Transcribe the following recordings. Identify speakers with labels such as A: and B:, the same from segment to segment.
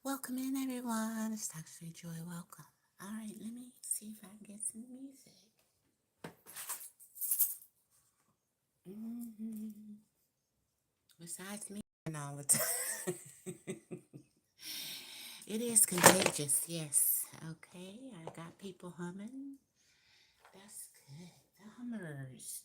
A: Welcome in, everyone. It's Dr. Joy. Welcome. All right, let me see if I can get some music. Besides me and all the time. It is contagious, yes. Okay, I got people humming. That's good. The hummers.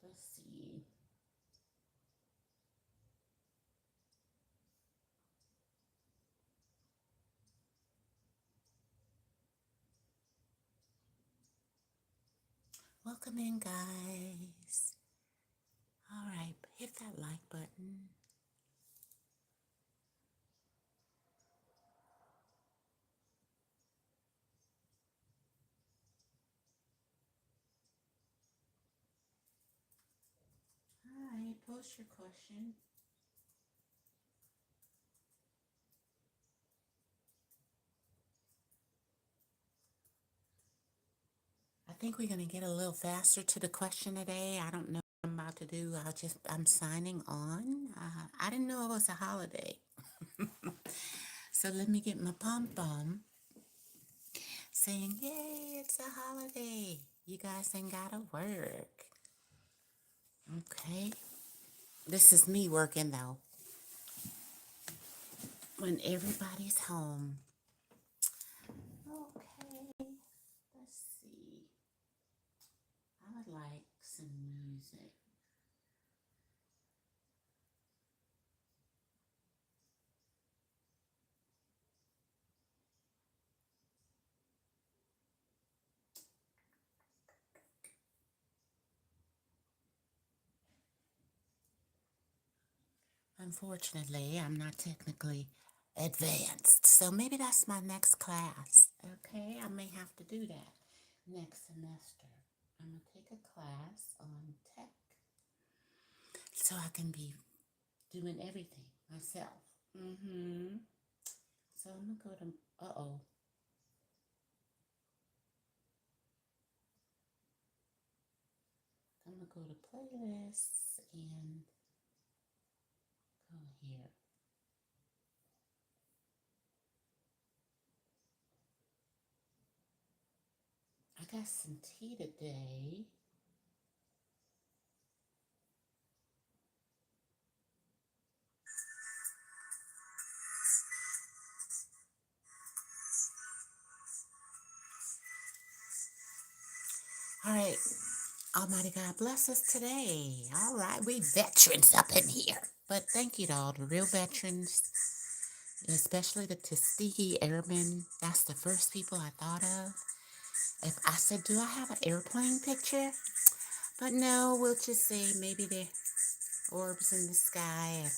A: Let's see. Welcome in, guys. All right, hit that like button. All right, post your question. I think we're going to get a little faster to the question today. I don't know what I'm about to do. I'm signing on. I didn't know it was a holiday. So let me get my pom-pom saying, yay, it's a holiday. You guys ain't got to work. Okay. This is me working, though. When everybody's home. Okay. Let's see. I would like some music. Unfortunately, I'm not technically advanced, so maybe that's my next class. Okay, I may have to do that next semester. I'm going to take a class on tech so I can be doing everything myself. So I'm going to go to, I'm going to go to playlists and go here. I got some tea today. All right. Almighty God bless us today. All right. We veterans up in here. But thank you to all the real veterans, especially the Tuskegee Airmen. That's the first people I thought of. If I said, do I have an airplane picture? But no, we'll just say maybe the orbs in the sky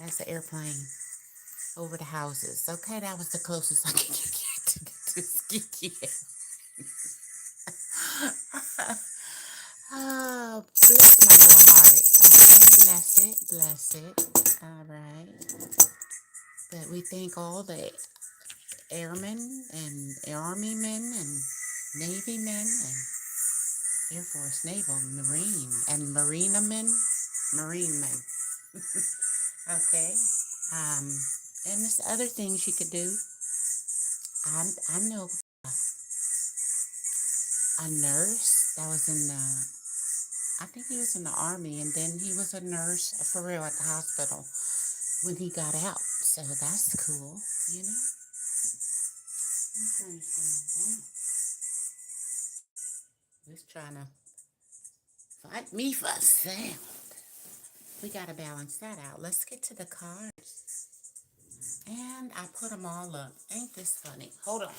A: as an airplane over the houses. Okay, that was the closest I could get to the Tuskegee. Oh, bless my little heart. Okay, bless it. All right. But we thank all the airmen and army men and navy men and Air Force, Naval, Marine, and Marine men. Okay. And there's other things you could do. I know a nurse that was in the, I think he was in the army, and then he was a nurse for real at the hospital when he got out. So that's cool, you know? I'm trying to sound down. Just trying to fight me for sound. We got to balance that out. Let's get to the cards. And I put them all up. Ain't this funny? Hold on.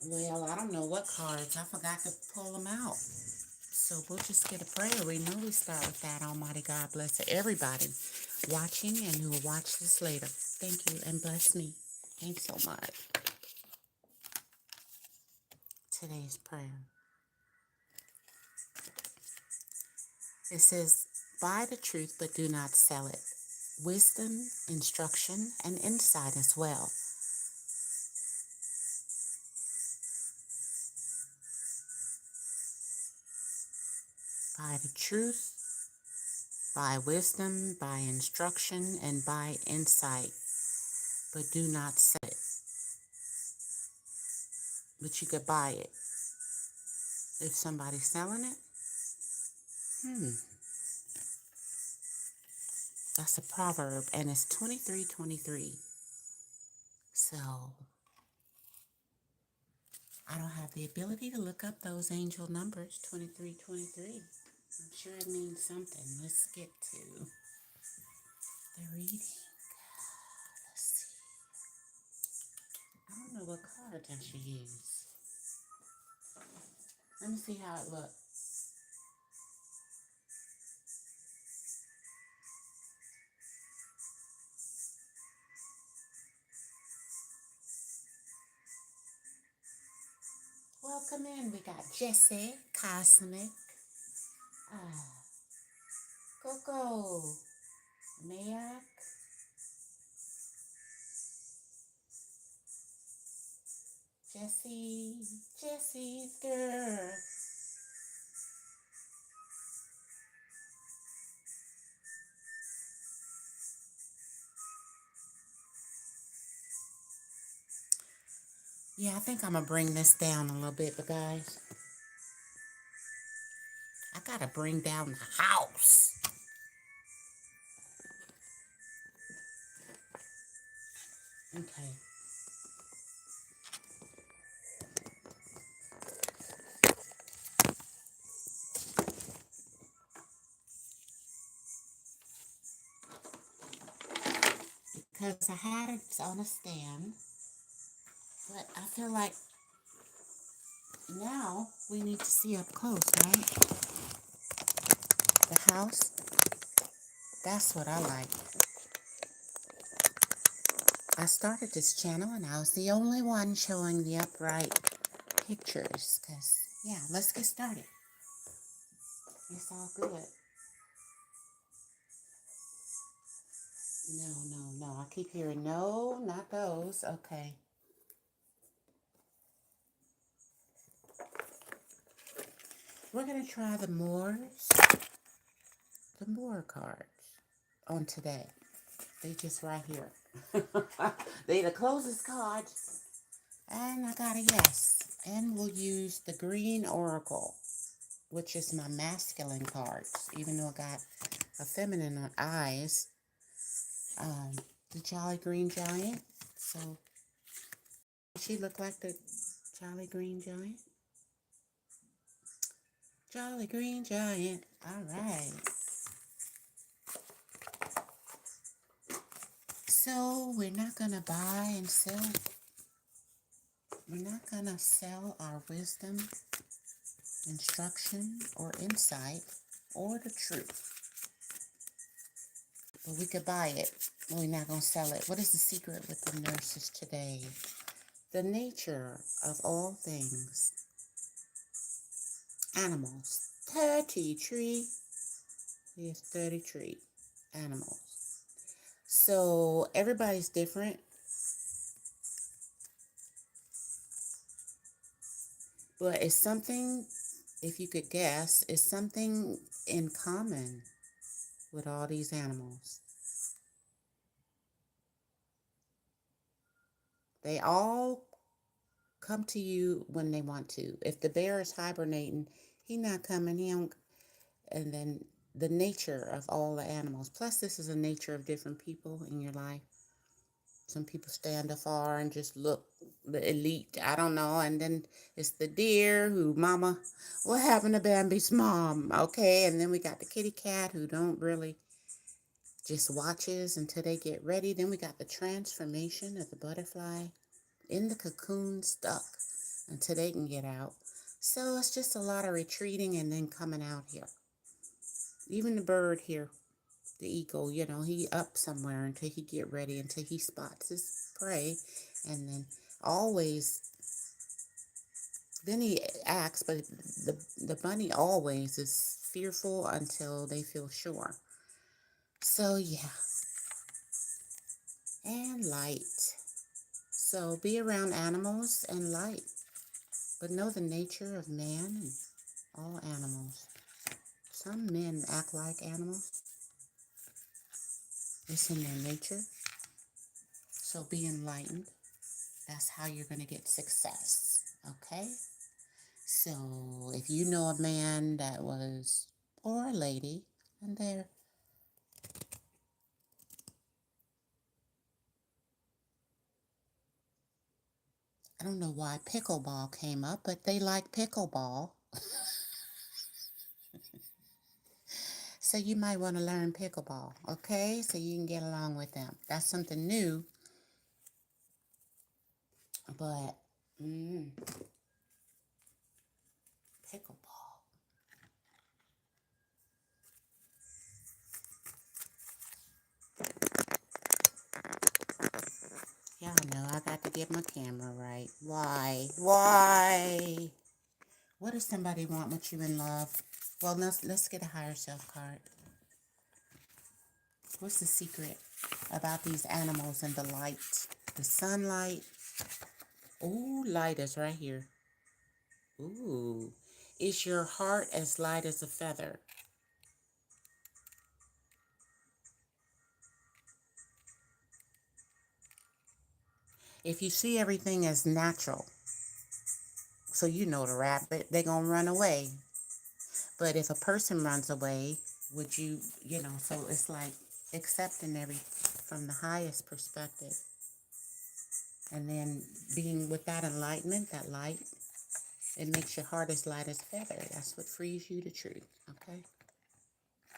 A: Well, I don't know what cards. I forgot to pull them out. So we'll just get a prayer. We know we start with that. Almighty God bless everybody watching and who will watch this later. Thank you and bless me. Thanks so much. Today's prayer. It says, buy the truth but do not sell it. Wisdom, instruction, and insight as well. Buy the truth, buy wisdom, buy instruction, and buy insight, but do not sell it. But you could buy it. If somebody's selling it, that's a proverb, and it's 23:23. So I don't have the ability to look up those angel numbers, 23:23. I'm sure it means something. Let's get to the reading. Let's see. I don't know what cards I should use. Let me see how it looks. Welcome in. We got Jesse, Cosmic, Coco, Mayak, Jesse's girl. Yeah, I think I'm going to bring this down a little bit, but guys, I got to bring down the house. Okay. Because I had it on a stand, but I feel like now we need to see up close, right? The house, that's what I like. I started this channel and I was the only one showing the upright pictures. Because, yeah, let's get started. It's all good. No. I keep hearing, no, not those. Okay. We're going to try the Moor cards on today. They just right here. They the closest cards. And I got a yes. And we'll use the Green Oracle, which is my masculine cards, even though I got a feminine on eyes. The Jolly Green Giant. So, does she look like the Jolly Green Giant? Jolly Green Giant. All right. So, we're not going to buy and sell. We're not going to sell our wisdom, instruction, or insight, or the truth. But we could buy it. We're not going to sell it. What is the secret with the nurses today? The nature of all things. Animals. 33. Yes, 33 animals. So everybody's different. But it's something, if you could guess, it's something in common with all these animals. They all come to you when they want to. If the bear is hibernating, he not coming. He don't. And then the nature of all the animals. Plus, this is the nature of different people in your life. Some people stand afar and just look the elite. I don't know. And then it's the deer who, mama, what happened to Bambi's mom? Okay. And then we got the kitty cat who don't really just watches until they get ready. Then we got the transformation of the butterfly in the cocoon stuck until they can get out. So it's just a lot of retreating and then coming out here. Even the bird here the eagle, you know, he up somewhere until he get ready, until he spots his prey, and then always, then he acts, but the bunny always is fearful until they feel sure. So yeah, and light. So be around animals and light, but know the nature of man and all animals. Some men act like animals. It's in their nature. So be enlightened. That's how you're going to get success. Okay? So if you know a man that was, or a lady, and they're, I don't know why pickleball came up, but they like pickleball. So you might want to learn pickleball, okay? So you can get along with them. That's something new, but pickleball. Y'all know I got to get my camera right. Why? Why? What does somebody want with you in love? Well, let's get a higher self card. What's the secret about these animals and the light? The sunlight. Ooh, light is right here. Ooh. Is your heart as light as a feather? If you see everything as natural, so you know the rabbit, they're going to run away. But if a person runs away, would you, you know, so it's like accepting from the highest perspective. And then being with that enlightenment, that light, it makes your heart as light as a feather. That's what frees you to truth, okay?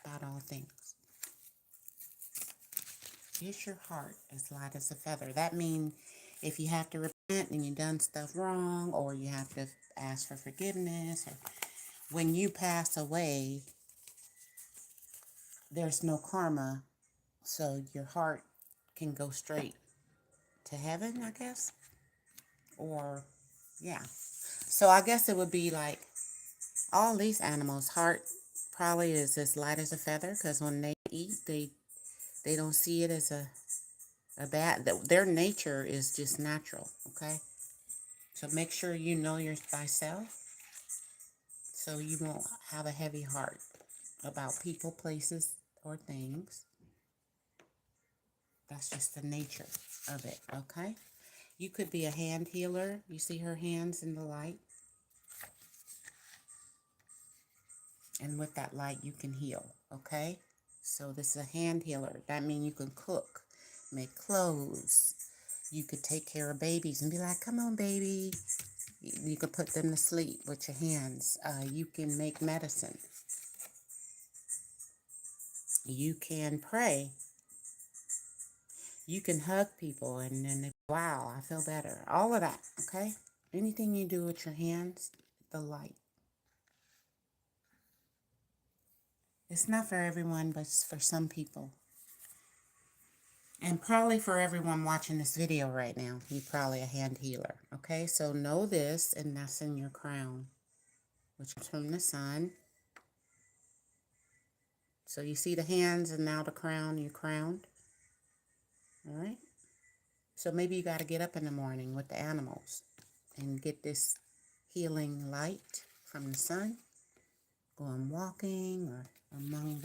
A: About all things. Is your heart as light as a feather? That means if you have to repent and you've done stuff wrong, or you have to ask for forgiveness, or when you pass away, there's no karma, so your heart can go straight to heaven, I guess. Or, yeah. So I guess it would be like all these animals' heart probably is as light as a feather, because when they eat, they don't see it as a bad. Their nature is just natural, okay? So make sure you know your thyself, so you won't have a heavy heart about people, places, or things. That's just the nature of it, okay? You could be a hand healer. You see her hands in the light? And with that light, you can heal, okay? So this is a hand healer. That means you can cook, make clothes. You could take care of babies and be like, come on, baby. You could put them to sleep with your hands. You can make medicine. You can pray. You can hug people and then, wow, I feel better. All of that, okay? Anything you do with your hands, the light. It's not for everyone, but it's for some people. And probably for everyone watching this video right now, you're probably a hand healer. Okay, so know this, and that's in your crown, which comes from the sun. So you see the hands and now the crown, you're crowned. All right? So maybe you got to get up in the morning with the animals and get this healing light from the sun. Going walking or among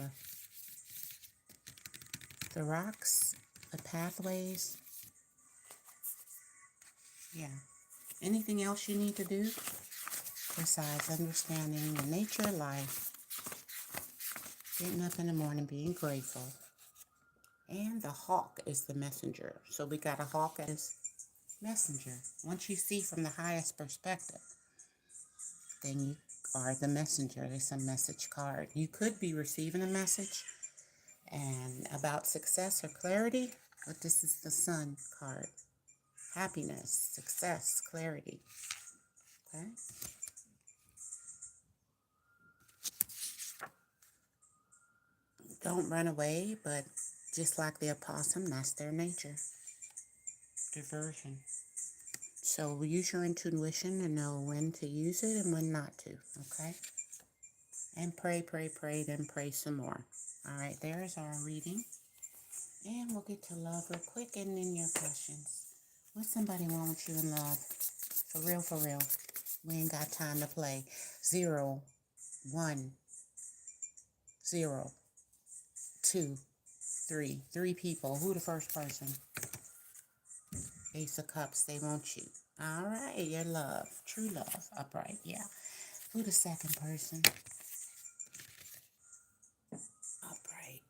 A: the rocks, the pathways. Yeah. Anything else you need to do besides understanding the nature of life, getting up in the morning, being grateful, and the hawk is the messenger. So we got a hawk as messenger. Once you see from the highest perspective, then you are the messenger. It's a message card. You could be receiving a message and about success or clarity, but this is the sun card. Happiness, success, clarity. Okay? Don't run away, but just like the opossum, that's their nature. Diversion. So use your intuition and know when to use it and when not to, okay? And pray, pray, pray, then pray some more. All right, there's our reading. And we'll get to love real quick and then your questions. What somebody want with you in love? For real, for real. We ain't got time to play. 0, 1, 0, 2, 3. 3 people. Who the first person? Ace of Cups. They want you. All right, your love. True love. Upright, yeah. Who the second person? Upright.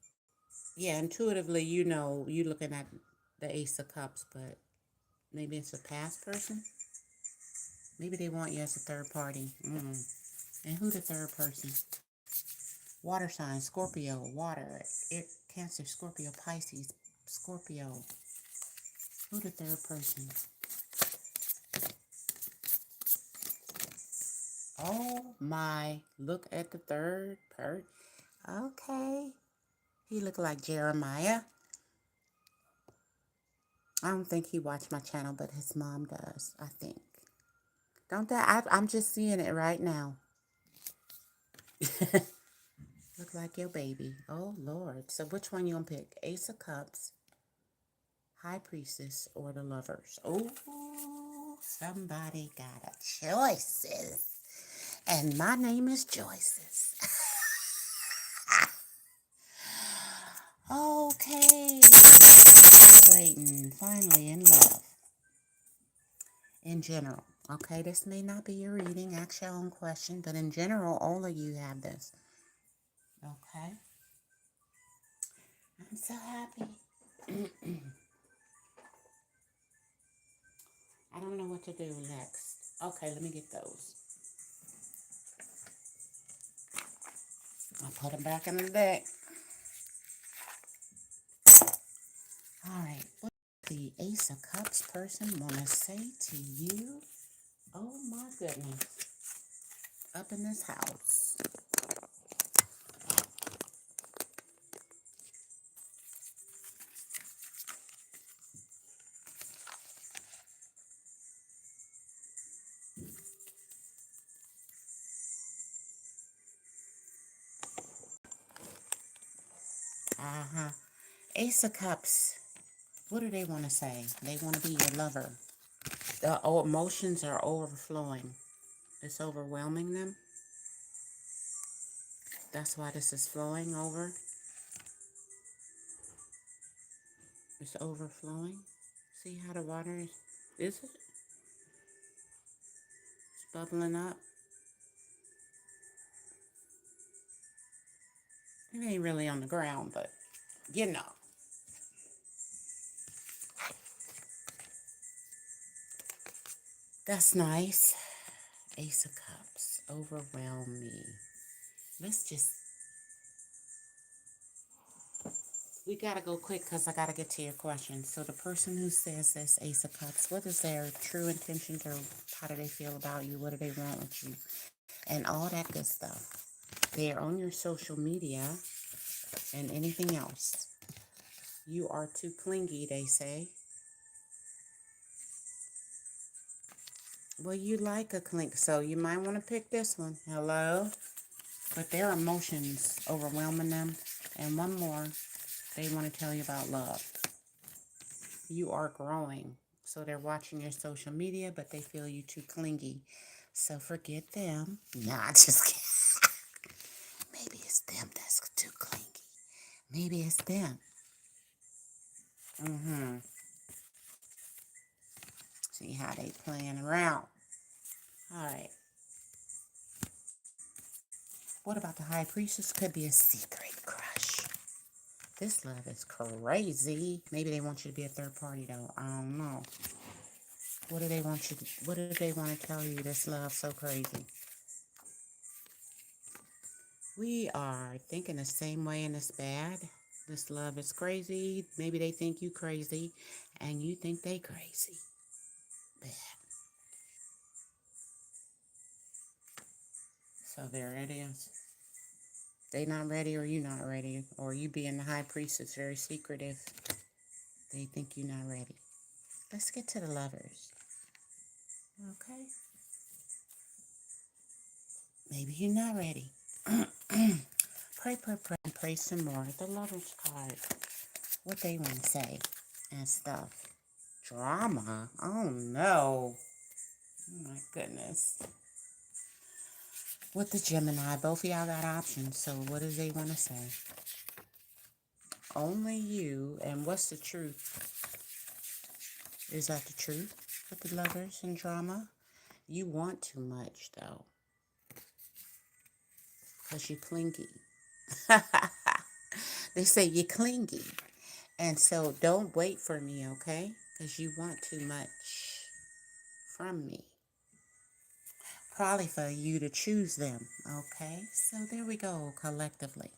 A: Yeah, intuitively, you know, you looking at the Ace of Cups, but maybe it's a past person. Maybe they want you as a third party. And who the third person? Water sign, Scorpio, water, Cancer, Scorpio, Pisces, Scorpio. Who the third person? Oh my, look at the third part. Okay. He look like Jeremiah. I don't think he watched my channel, but his mom does, I think. Don't that? I'm just seeing it right now. Look like your baby. Oh, Lord. So which one you gonna pick? Ace of Cups, High Priestess, or the Lovers? Oh, somebody got a choices. And my name is Joyces. Okay. Celebrating finally in love. In general. Okay, this may not be your reading. Ask your own question. But in general, all of you have this. Okay. I'm so happy. I don't know what to do next. Okay, let me get those. I'll put them back in the deck. All right. What the Ace of Cups person want to say to you? Oh, my goodness. Up in this house. Ace of Cups. What do they want to say? They want to be your lover. The emotions are overflowing. It's overwhelming them. That's why this is flowing over. It's overflowing. See how the water is it? It's bubbling up. It ain't really on the ground, but you know. That's nice. Ace of Cups. Overwhelm me. We gotta go quick because I gotta get to your question. So the person who says this, Ace of Cups, what is their true intentions, or how do they feel about you? What do they want with you? And all that good stuff. They are on your social media and anything else. You are too clingy, they say. Well, you like a clink, so you might want to pick this one. Hello? But their emotions overwhelming them. And one more, they want to tell you about love. You are growing. So they're watching your social media, but they feel you too clingy. So forget them. Nah, just kidding. Maybe it's them that's too clingy. Maybe it's them. See how they playing around. All right. What about the High Priestess? Could be a secret crush. This love is crazy. Maybe they want you to be a third party, though. I don't know. What do they want you to, what do they want to tell you? This love so crazy. We are thinking the same way, and it's bad. This love is crazy. Maybe they think you crazy, and you think they crazy. Bad. So there it is. They not ready or you not ready. Or you being the high priest is very secretive. They think you're not ready. Let's get to the lovers. Okay? Maybe you're not ready. Pray, pray, pray, and pray some more. The lovers card. What they want to say and stuff. Drama? Oh no. Oh my goodness. With the Gemini, both of y'all got options. So what do they want to say? Only you. And what's the truth? Is that the truth with the lovers and drama? You want too much though. Because you're clingy. They say you're clingy. And so don't wait for me, okay? Because you want too much from me. Probably for you to choose them, okay? So there we go, collectively.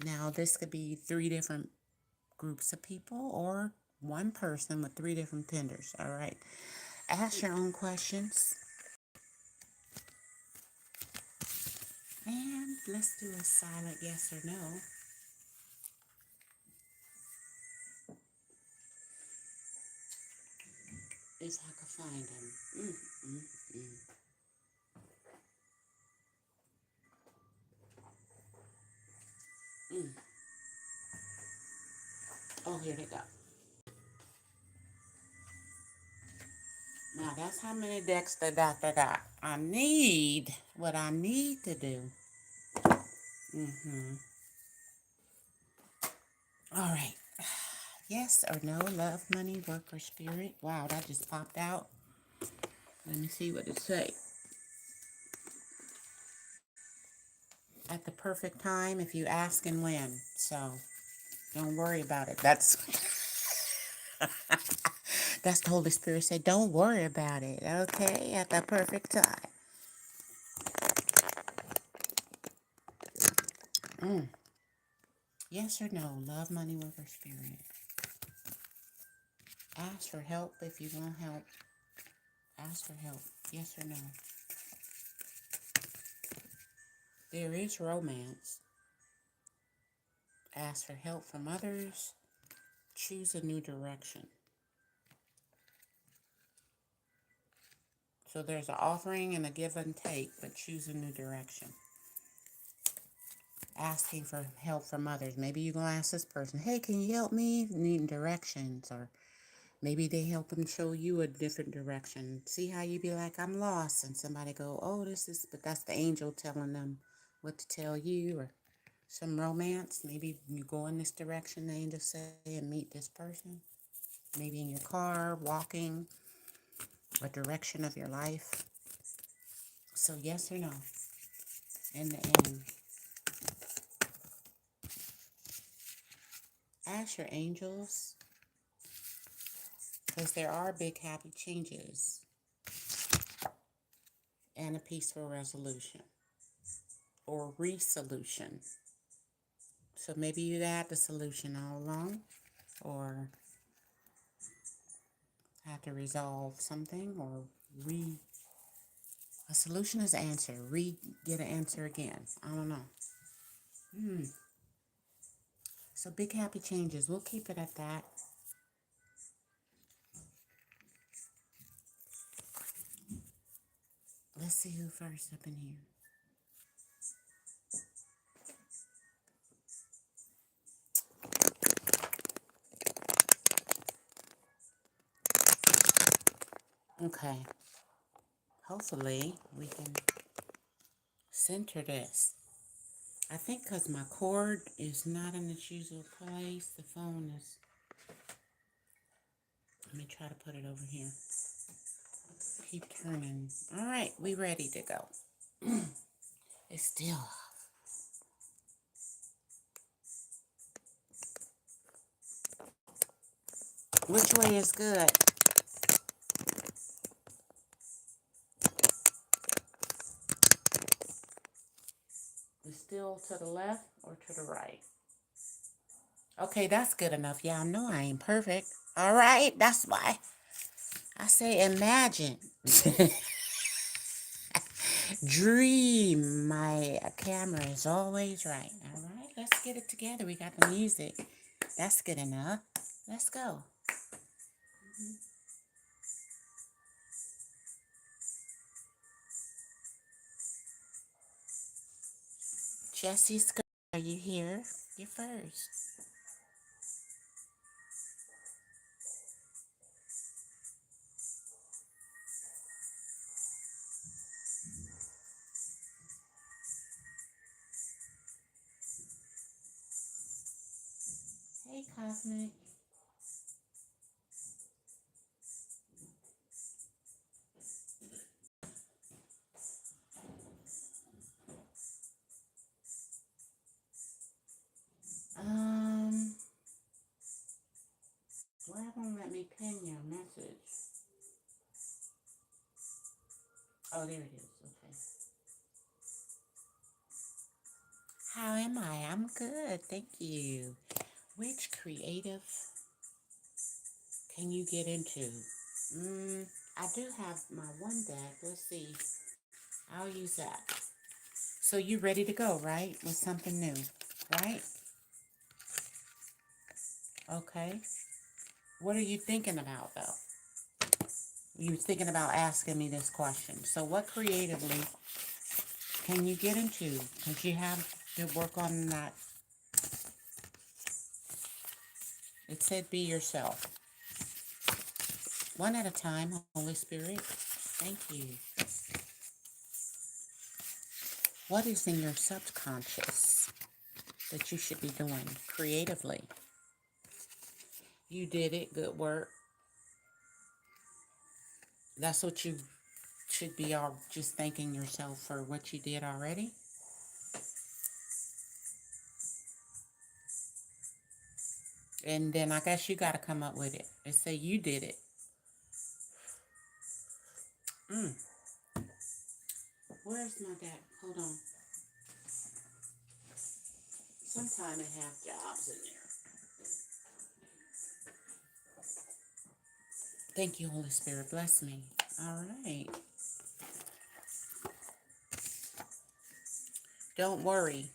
A: Now, this could be 3 different groups of people or one person with 3 different tenders, all right? Ask your own questions. And let's do a silent yes or no. If I could find them. Oh, here they go. Now, that's how many decks the doctor got. What I need to do. All right. Yes or no, love, money, work, or spirit. Wow, that just popped out. Let me see what it say. At the perfect time, if you ask and when. So, don't worry about it. That's the Holy Spirit said, don't worry about it, okay? At the perfect time. Yes or no, love, money, work, or spirit. Ask for help if you want help. Ask for help. Yes or no. There is romance. Ask for help from others. Choose a new direction. So there's an offering and a give and take, but choose a new direction. Asking for help from others. Maybe you're going to ask this person, hey, can you help me? Needing directions. Or maybe they help them show you a different direction. See how you be like, I'm lost. And somebody go, oh, but that's the angel telling them what to tell you. Or some romance. Maybe you go in this direction, the angel say, and meet this person. Maybe in your car, walking, a direction of your life. So yes or no? In the end. Ask your angels, because there are big happy changes and a peaceful resolution or resolution. So maybe you had the solution all along, or had to resolve something, or a solution is an answer. Get an answer again. I don't know. So big happy changes. We'll keep it at that. Let's see who first up in here. Okay. Hopefully we can center this. I think because my cord is not in its usual place, the phone is... Let me try to put it over here. Keep turning. All right, we ready to go. It's still off. Which way is good? It's still to the left or to the right? Okay, that's good enough. Yeah, I know I ain't perfect. All right, that's why I say imagine. Dream. My camera is always right. All right, let's get it together. We got the music. That's good enough. Let's go. Jesse Scott, are you here? You first. Hey, Cosmic. Um, why won't let me pin your message? Oh, there it is. Okay. How am I? I'm good. Thank you. Which creative can you get into? I do have my one deck. Let's see. I'll use that. So you ready to go, right? With something new, right? Okay. What are you thinking about, though? You're thinking about asking me this question. So what creatively can you get into? Because you have to work on that. It said be yourself. One at a time, Holy Spirit. Thank you. What is in your subconscious that you should be doing creatively? You did it. Good work. That's what you should be all just thanking yourself for what you did already. And then I guess you got to come up with it and say you did it. Where's my dad? Hold on. Sometime I have jobs in there. Thank you, Holy Spirit. Bless me. All right. Don't worry.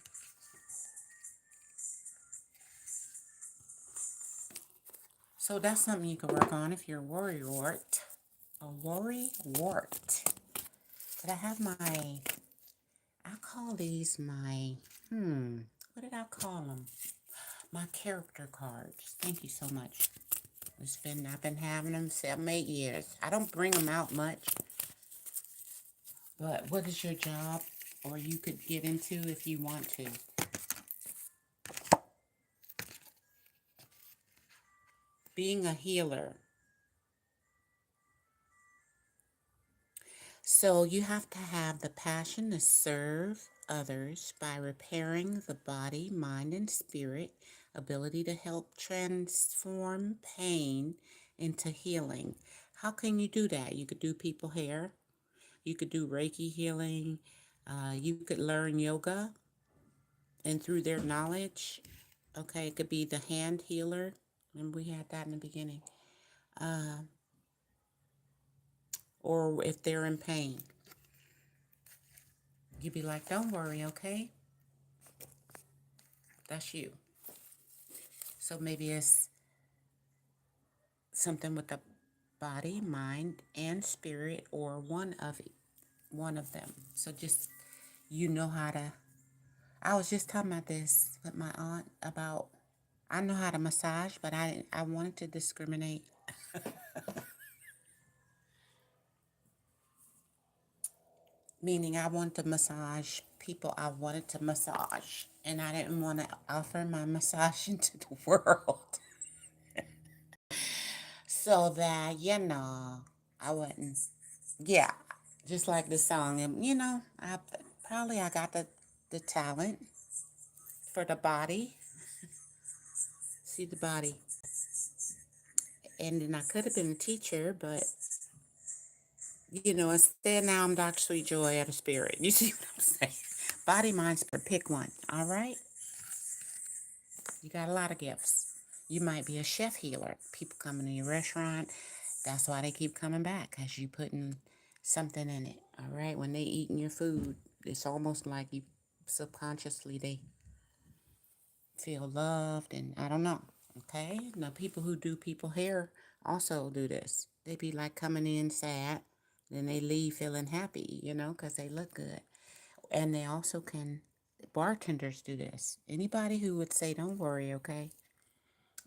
A: So that's something you can work on if you're a worrywart. A worrywart. But I have my, I call these my, what did I call them? My character cards. Thank you so much. I've been having them 7, 8 years. I don't bring them out much. But what is your job? Or you could get into if you want to. Being a healer. So you have to have the passion to serve others by repairing the body, mind, and spirit, ability to help transform pain into healing. How can you do that? You could do people hair. You could do Reiki healing. You could learn yoga, and through their knowledge, okay, it could be the hand healer. Remember we had that in the beginning. Or if they're in pain, you'd be like, don't worry, okay? That's you. So maybe it's something with the body, mind, and spirit, or one of them. So just you know how to. I was just talking about this with my aunt about. I know how to massage, but I wanted to discriminate. Meaning I wanted to massage people I wanted to massage, and I didn't want to offer my massage into the world. So that, I wouldn't, yeah, just like the song, and I got the talent for the body, see the body, and then I could have been a teacher, but, instead now I'm Dr. Sweet Joy of the Spirit. You see what I'm saying? Body, mind, spirit, pick one, all right? You got a lot of gifts. You might be a chef healer. People coming to your restaurant, that's why they keep coming back, because you putting something in it, All right, when they eating your food, it's almost like you subconsciously they feel loved, and I don't know. Okay, now people who do people hair also do this. They be like coming in sad, then they leave feeling happy, because they look good. And they also can, bartenders do this. Anybody who would say, don't worry, okay?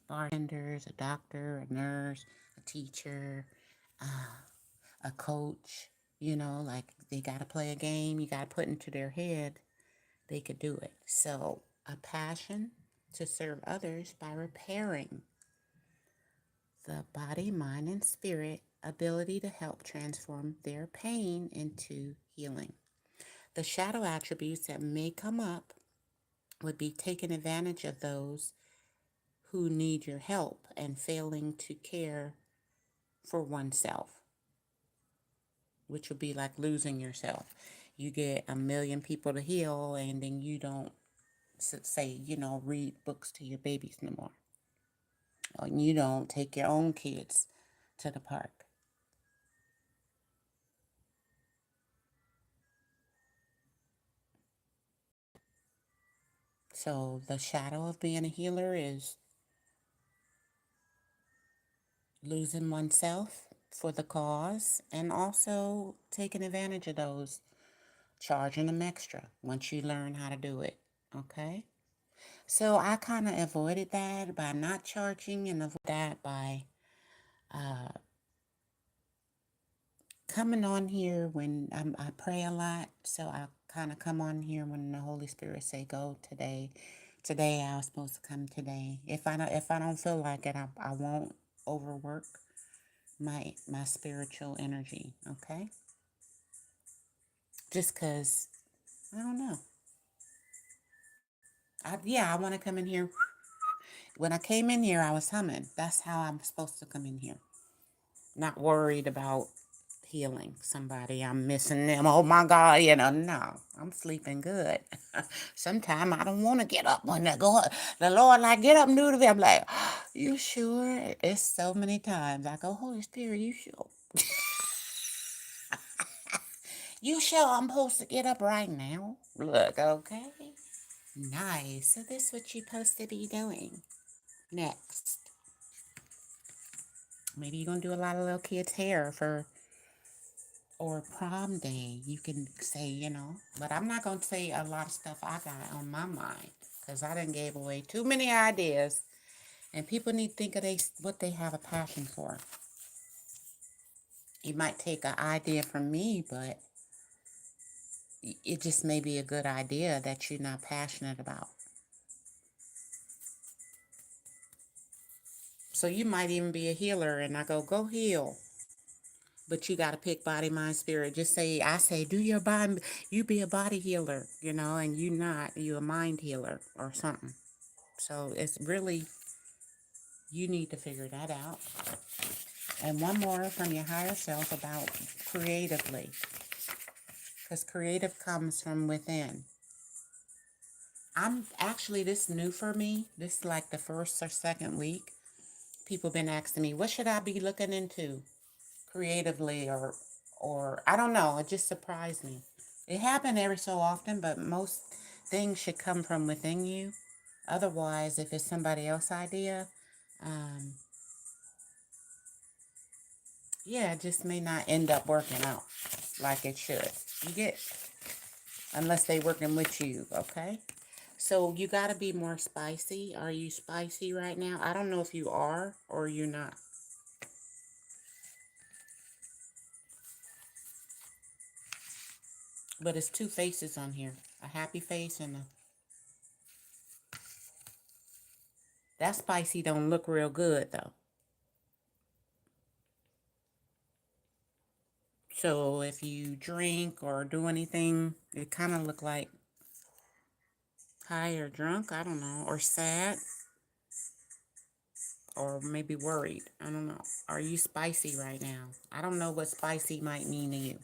A: Bartenders, a doctor, a nurse, a teacher, a coach, like they got to play a game, you got to put into their head, they could do it. So, a passion to serve others by repairing the body, mind, and spirit, ability to help transform their pain into healing. The shadow attributes that may come up would be taking advantage of those who need your help and failing to care for oneself, which would be like losing yourself. You get a million people to heal, and then you don't say, read books to your babies no more. Or you don't take your own kids to the park. So the shadow of being a healer is losing oneself for the cause and also taking advantage of those, charging them extra once you learn how to do it. Okay? So I kind of avoided that by not charging, and avoid that by coming on here when I pray a lot. So I kind of come on here when the Holy Spirit say go today. Today I was supposed to come today. If I don't feel like it, I won't overwork my spiritual energy. Okay, just cause I don't know. I want to come in here. When I came in here, I was humming. That's how I'm supposed to come in here. Not worried about healing somebody. I'm missing them. Oh my God, no, I'm sleeping good. Sometimes I don't want to get up when the Lord like, get up and do the. I'm like, you sure? It's so many times I go, Holy Spirit, you sure? You sure I'm supposed to get up right now? Look, okay. Nice. So this is what you're supposed to be doing. Next. Maybe you're going to do a lot of little kids' hair or prom day. You can say, but I'm not going to say a lot of stuff I got on my mind because I done gave away too many ideas, and people need to think of what they have a passion for. You might take an idea from me, but it just may be a good idea that you're not passionate about. So you might even be a healer, and I go heal. But you got to pick body, mind, spirit. I say, do your body, you be a body healer, and you a mind healer or something. So it's really, you need to figure that out. And one more from your higher self about creatively. Because creative comes from within. This is new for me. This is like the first or second week. People been asking me, what should I be looking into creatively, or I don't know. It just surprised me. It happened every so often, but most things should come from within you. Otherwise, if it's somebody else's idea, um, it just may not end up working out like it should. You get, unless they working with you, okay? So you got to be more spicy. Are you spicy right now? I don't know if you are or you're not. But it's two faces on here. A happy face and that spicy don't look real good though. So if you drink or do anything, it kind of look like high or drunk. I don't know. Or sad. Or maybe worried. I don't know. Are you spicy right now? I don't know what spicy might mean to you.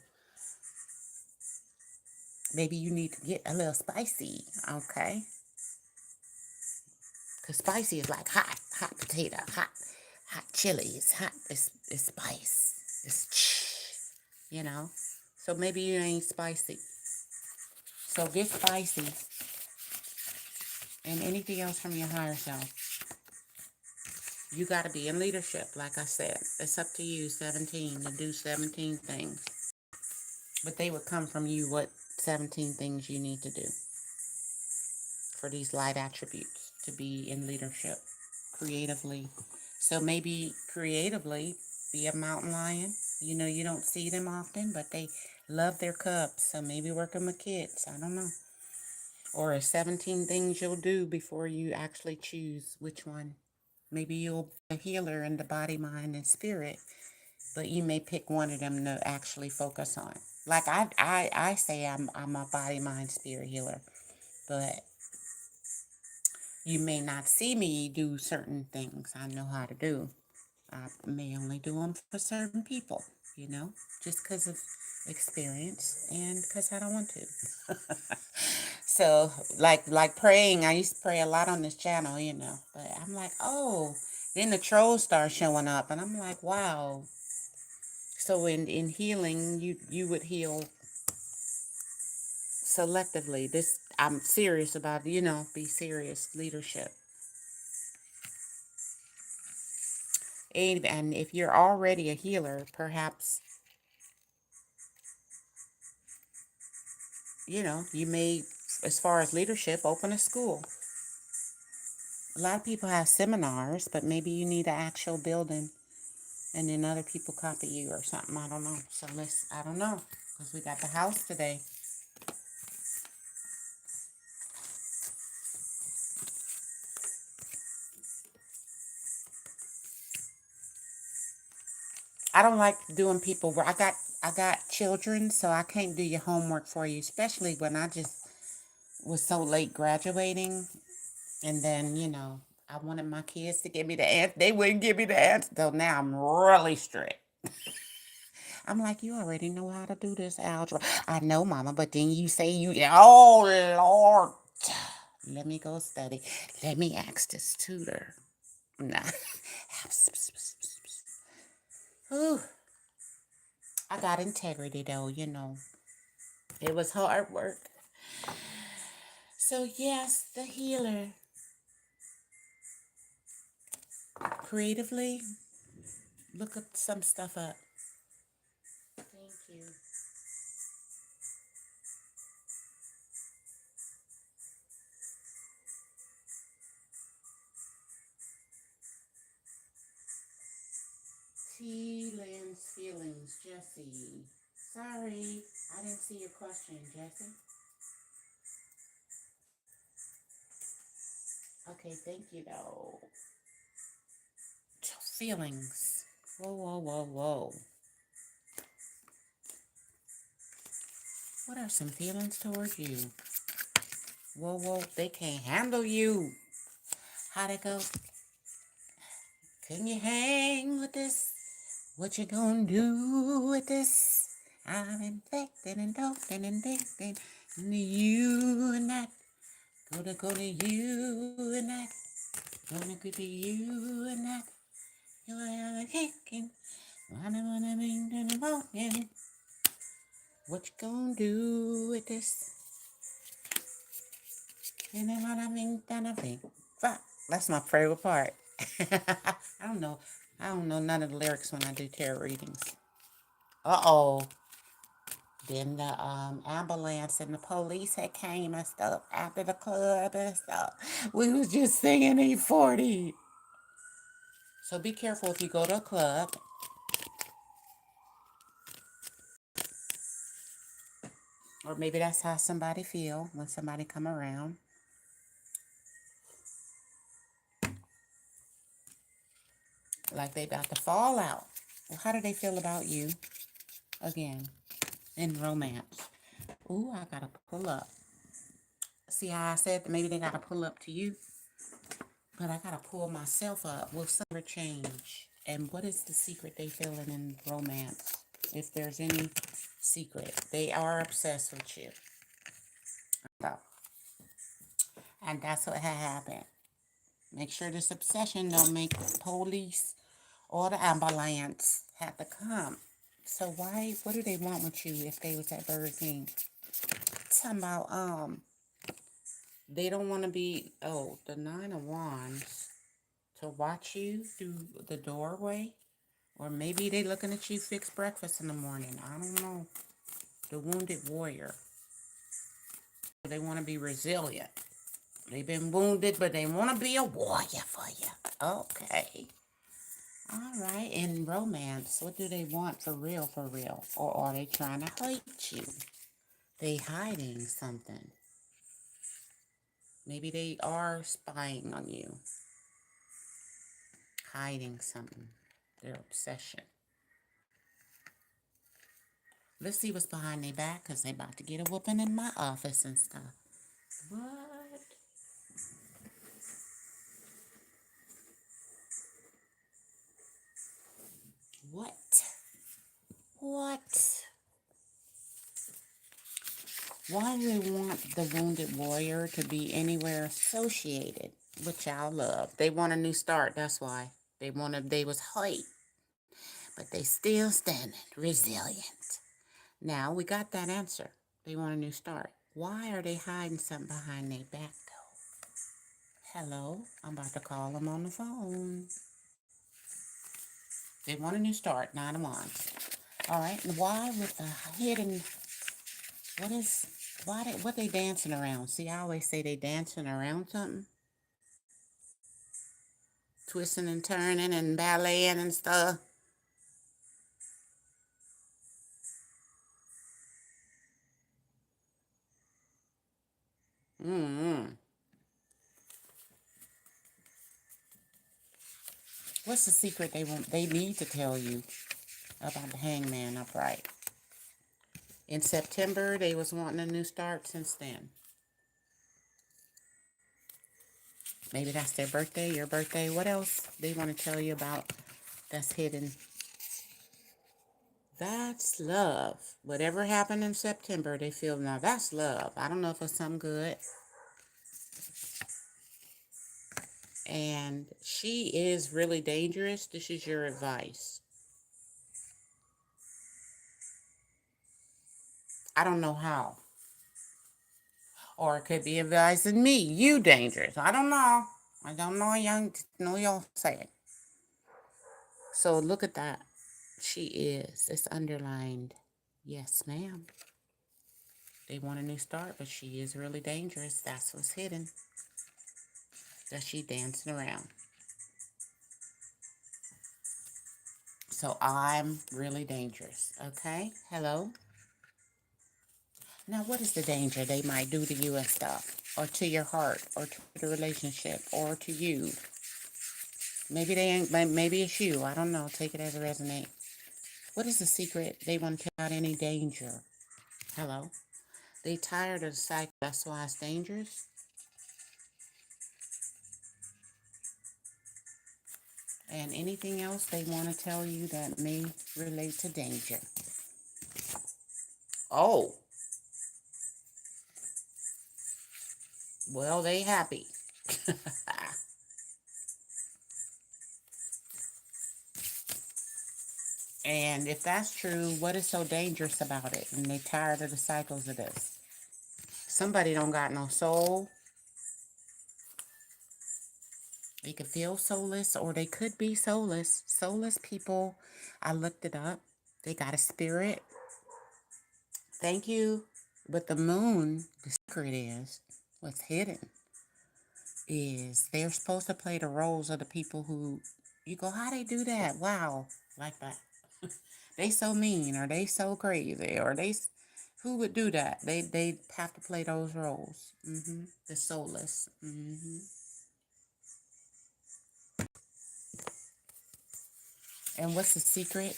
A: Maybe you need to get a little spicy. Okay. Because spicy is like hot potato, hot chili. It's hot. It's spice. It's, So So maybe you ain't spicy. So get spicy. And anything else from your higher self. You got to be in leadership, like I said. It's up to you, 17, to do 17 things. But they would come from you what 17 things you need to do for these light attributes to be in leadership creatively. So maybe creatively be a mountain lion. You know, you don't see them often, but they love their cubs. So maybe working with kids. I don't know. Or 17 things you'll do before you actually choose which one. Maybe you'll be a healer in the body, mind, and spirit, but you may pick one of them to actually focus on. Like I say I'm a body, mind, spirit healer, but you may not see me do certain things I know how to do. I may only do them for certain people, you know, just because of experience and because I don't want to. So, like praying, I used to pray a lot on this channel, you know, but I'm like, oh, then the trolls start showing up, and I'm like, wow. So in healing, you would heal selectively. This I'm serious about, you know, be serious leadership. And if you're already a healer, perhaps, you know, you may, as far as leadership, open a school. A lot of people have seminars, but maybe you need an actual building and then other people copy you or something. I don't know. So I don't know, because we got the house today. I don't like doing people where I got children, so I can't do your homework for you, especially when I just was so late graduating. And then, you know, I wanted my kids to give me the answer. They wouldn't give me the answer. So now I'm really strict. I'm like, you already know how to do this algebra. I know, Mama, but then you say oh, Lord. Let me go study. Let me ask this tutor. Nah. Ooh, I got integrity, though, you know. It was hard work. So, yes, the healer. Creatively, look up some stuff up. Thank you. T. Lynn's feelings, Jesse. Sorry, I didn't see your question, Jesse. Okay, thank you, though. Feelings. Whoa, whoa, whoa, whoa. What are some feelings towards you? Whoa, whoa, they can't handle you. How'd it go? Can you hang with this? What you gonna do with this? I'm infected and doping and addicted. You and that. Go to you and that. Gonna go to you and that. You're kicking. Wanna bring to the walking. What you gonna do with this? And then I mean, fuck. That's my favorite part. I don't know. I don't know none of the lyrics when I do tarot readings. Uh-oh. Then the ambulance and the police had came and stuff after the club and stuff. We was just singing E40. So be careful if you go to a club. Or maybe that's how somebody feel when somebody come around. Like they about to fall out. Well, how do they feel about you? Again, in romance. Ooh, I gotta pull up. See how I said maybe they gotta pull up to you? But I gotta pull myself up. Will summer change? And what is the secret they feeling in romance? If there's any secret. They are obsessed with you. So, and that's what had happened. Make sure this obsession don't make the police or the ambulance have to come. So why, what do they want with you if they was at Burger King? Talking about, they don't want to be, oh, the Nine of Wands, to watch you through the doorway. Or maybe they looking at you fix breakfast in the morning. I don't know. The wounded warrior. They want to be resilient. They've been wounded, but they want to be a warrior for you. Okay. All right. In romance, what do they want for real, for real? Or are they trying to hurt you? They hiding something. Maybe they are spying on you. Hiding something. Their obsession. Let's see what's behind their back, because they about to get a whooping in my office and stuff. What? What? What? Why do they want the wounded warrior to be anywhere associated with y'all love? They want a new start, that's why. They was hurt, but they still standing, resilient. Now, we got that answer. They want a new start. Why are they hiding something behind their back, though? Hello? I'm about to call them on the phone. They want a new start, Nine of Wands. All right, and why with the hidden, what they dancing around? See, I always say they dancing around something. Twisting and turning and balleting and stuff. What's the secret they need to tell you about the hangman upright? In September, they was wanting a new start since then. Maybe that's their birthday, your birthday. What else they want to tell you about that's hidden? That's love. Whatever happened in September, they feel, now that's love. I don't know if it's something good. And she is really dangerous. This is your advice. I don't know how. Or it could be advising me, you dangerous. I don't know. I don't know, y'all say it. So look at that. She is. It's underlined. Yes, ma'am. They want a new start, but she is really dangerous. That's what's hidden. That she dancing around. So I'm really dangerous. Okay? Hello? Now, what is the danger they might do to you and stuff? Or to your heart? Or to the relationship? Or to you? Maybe they ain't, maybe it's you. I don't know. Take it as it resonates. What is the secret? They want to tell out any danger. Hello? They tired of the cycle. That's why it's dangerous. And anything else they want to tell you that may relate to danger. Oh. Well, they happy. And if that's true, what is so dangerous about it? And they tired of the cycles of this. Somebody don't got no soul. They could feel soulless, or they could be soulless. Soulless people, I looked it up. They got a spirit. Thank you. But the moon, the secret is, what's hidden is they're supposed to play the roles of the people who, you go, how they do that? Wow, like that. They so mean, or they so crazy, or who would do that? They have to play those roles. The soulless. And what's the secret?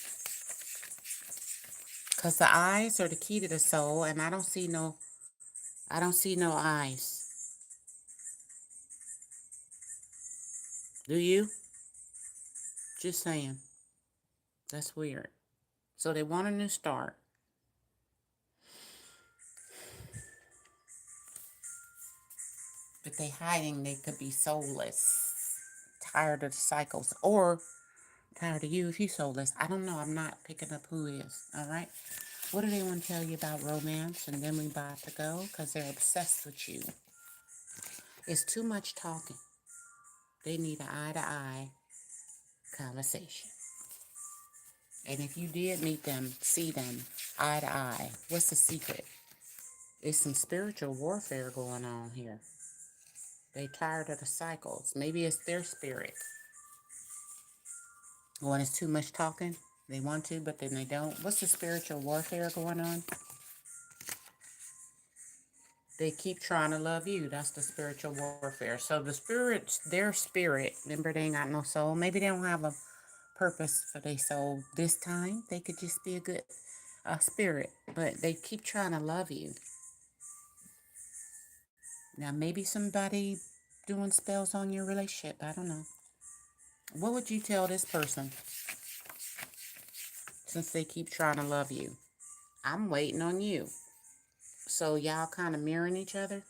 A: Because the eyes are the key to the soul, and I don't see no eyes. Do you? Just saying. That's weird. So they want a new start. But they hiding, they could be soulless. Tired of the cycles. Or Tired of you if you soulless. I don't know. I'm not picking up who is. All right. What do they want to tell you about romance? And then we about to go because they're obsessed with you. It's too much talking. They need an eye-to-eye conversation. And if you did meet them, see them eye to eye, what's the secret? It's some spiritual warfare going on here. They tired of the cycles. Maybe it's their spirit. When it's too much talking, they want to, but then they don't. What's the spiritual warfare going on? They keep trying to love you. That's the spiritual warfare. So the spirit's their spirit. Remember, they ain't got no soul. Maybe they don't have a purpose for their soul this time. They could just be a good spirit, but they keep trying to love you. Now, maybe somebody doing spells on your relationship. I don't know. What would you tell this person since they keep trying to love you? I'm waiting on you. So y'all kind of mirroring each other?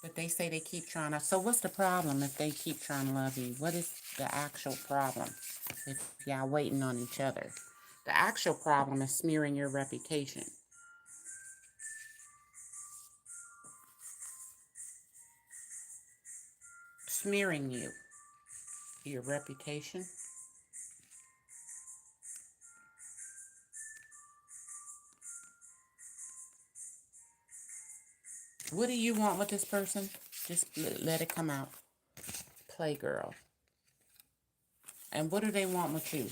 A: But they say they keep trying to. So what's the problem if they keep trying to love you? What is the actual problem if y'all waiting on each other? The actual problem is smearing your reputation. Smearing you. Your reputation. What do you want with this person? Just let it come out. Playgirl. And what do they want with you?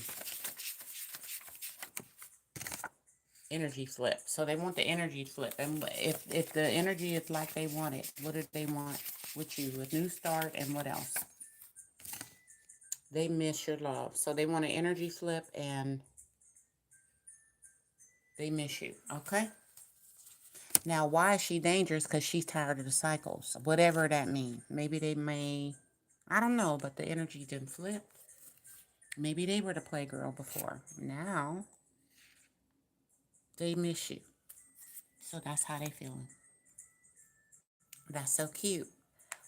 A: Energy flip. So they want the energy flip. And if the energy is like they want it, what do they want with you? A new start and what else? They miss your love. So they want an energy flip and they miss you. Okay? Now, why is she dangerous? Because she's tired of the cycles. Whatever that means. Maybe they may, I don't know, but the energy didn't flip. Maybe they were the playgirl before. Now, they miss you. So that's how they feeling. That's so cute.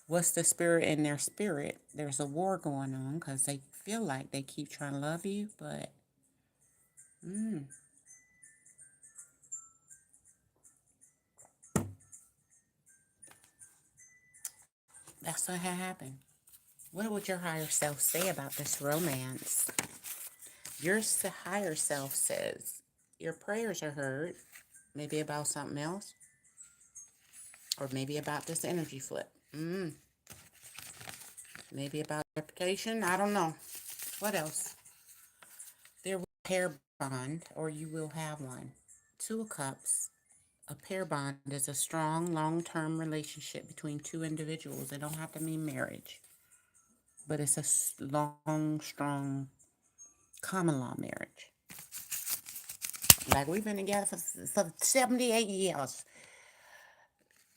A: What's the spirit in their spirit? There's a war going on because they feel like they keep trying to love you, but that's what had happened. What would your higher self say about this romance? Your higher self says your prayers are heard, maybe about something else, or maybe about this energy flip. Maybe about reputation. I don't know. What else? There will be a pair bond, or you will have one. Two of Cups. A pair bond is a strong, long-term relationship between two individuals. It don't have to mean marriage, but it's a long, strong common law marriage. Like we've been together for 78 years,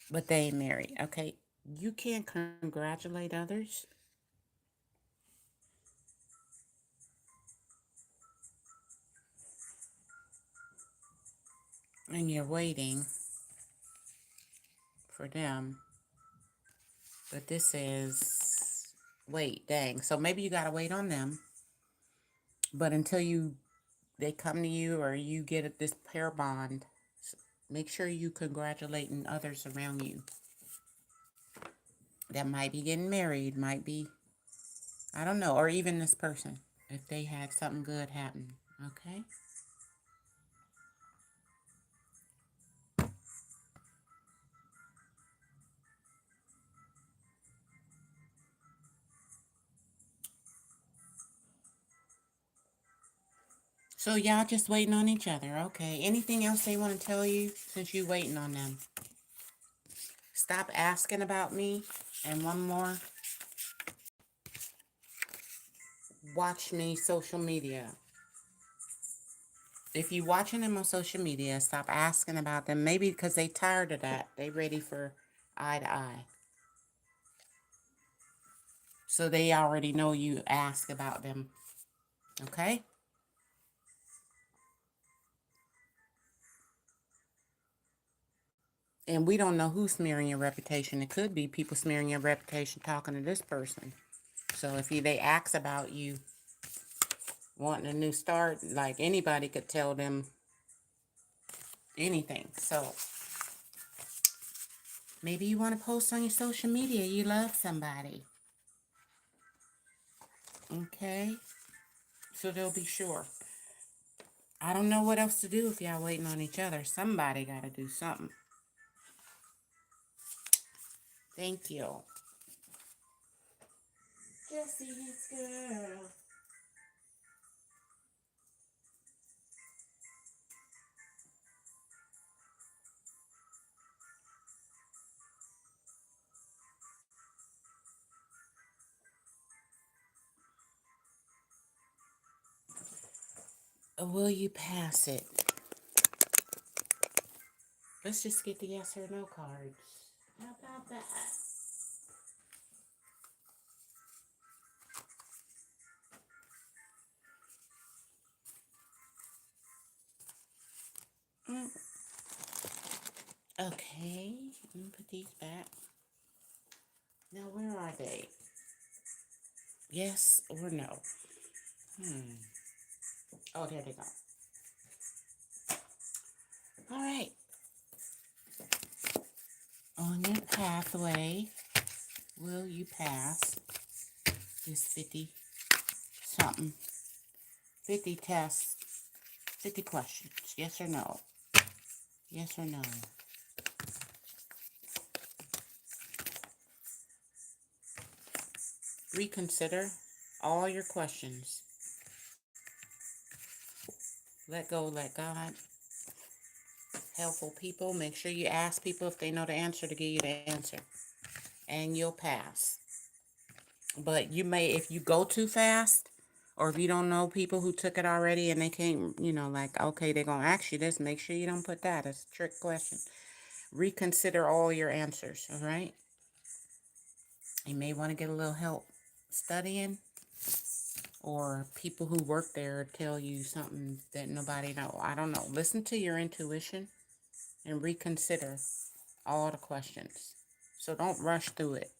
A: but they ain't married. Okay, you can't congratulate others, and you're waiting for them. But this is wait, dang. So maybe you gotta wait on them. But until they come to you or you get this pair bond, make sure you congratulating others around you that might be getting married, might be, I don't know, or even this person if they had something good happen. Okay. So y'all just waiting on each other. Okay. Anything else they want to tell you since you waiting on them? Stop asking about me. And one more. Watch me social media. If you watching them on social media, stop asking about them. Maybe because they tired of that. They ready for eye to eye. So they already know you ask about them. Okay? And we don't know who's smearing your reputation. It could be people smearing your reputation talking to this person. So if they ask about you, wanting a new start. Like anybody could tell them anything. So maybe you want to post on your social media you love somebody. Okay? So they'll be sure. I don't know what else to do if y'all waiting on each other. Somebody got to do something. Thank you. Jesse, his girl. Or will you pass it? Let's just get the yes or no cards. How about that? Mm. Okay, let me put these back. Now, where are they? Yes or no? Oh, there they go. All right. On your pathway, will you pass this 50 something? 50 tests, 50 questions. Yes or no? Yes or no? Reconsider all your questions. Let go, let God. Helpful people. Make sure you ask people if they know the answer to give you the answer. And you'll pass. But you may, if you go too fast, or if you don't know people who took it already and they can't, like, okay, they're going to ask you this, make sure you don't put that. It's a trick question. Reconsider all your answers, all right? You may want to get a little help studying, or people who work there tell you something that nobody know. I don't know. Listen to your intuition and reconsider all the questions. So don't rush through it.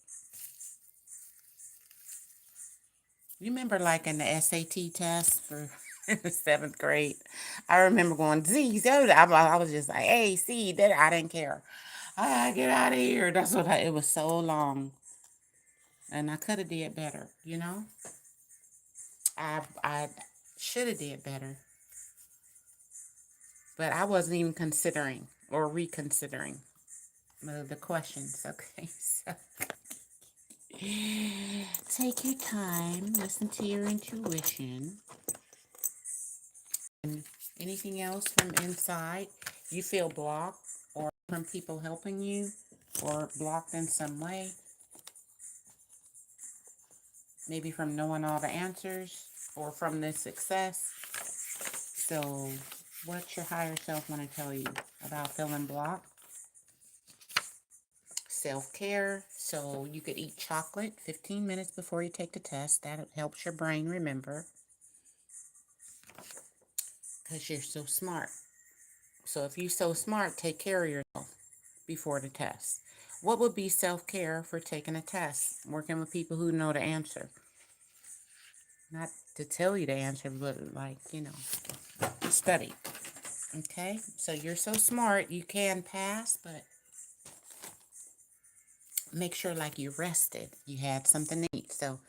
A: You remember like in the SAT test for seventh grade? I remember going, Z, I was just like, A, C, that I didn't care. Get out of here. That's what it was so long. And I could have did better, I should have did better. But I wasn't even considering or reconsidering the questions. Okay, so take your time, listen to your intuition. And anything else from inside you feel blocked, or from people helping you, or blocked in some way, maybe from knowing all the answers or from this success. So what's your higher self want to tell you about feeling blocked? Self-care. So you could eat chocolate 15 minutes before you take the test. That helps your brain remember, because you're so smart. So if you're so smart, take care of yourself before the test. What would be self-care for taking a test? Working with people who know the answer. Not to tell you the answer, but like, study. Okay? So you're so smart, you can pass, but make sure like you rested. You had something to eat. So,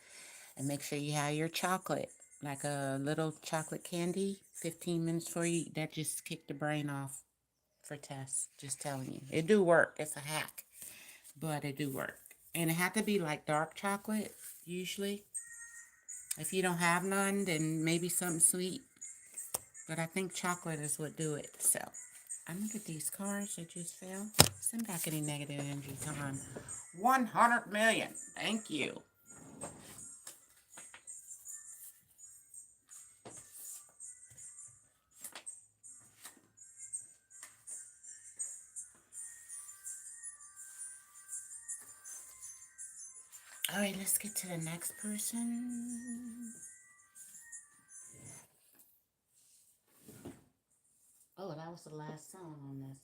A: and make sure you have your chocolate, like a little chocolate candy, 15 minutes before you eat. That just kicked the brain off for tests. Just telling you. It do work. It's a hack. But it do work. And it had to be like dark chocolate, usually. If you don't have none, then maybe something sweet. But I think chocolate is what do it. So, I'm going to get these cards that just fell. Send back any negative energy. Come on. 100 million. Thank you. All right, let's get to the next person. Oh, that was the last song on this.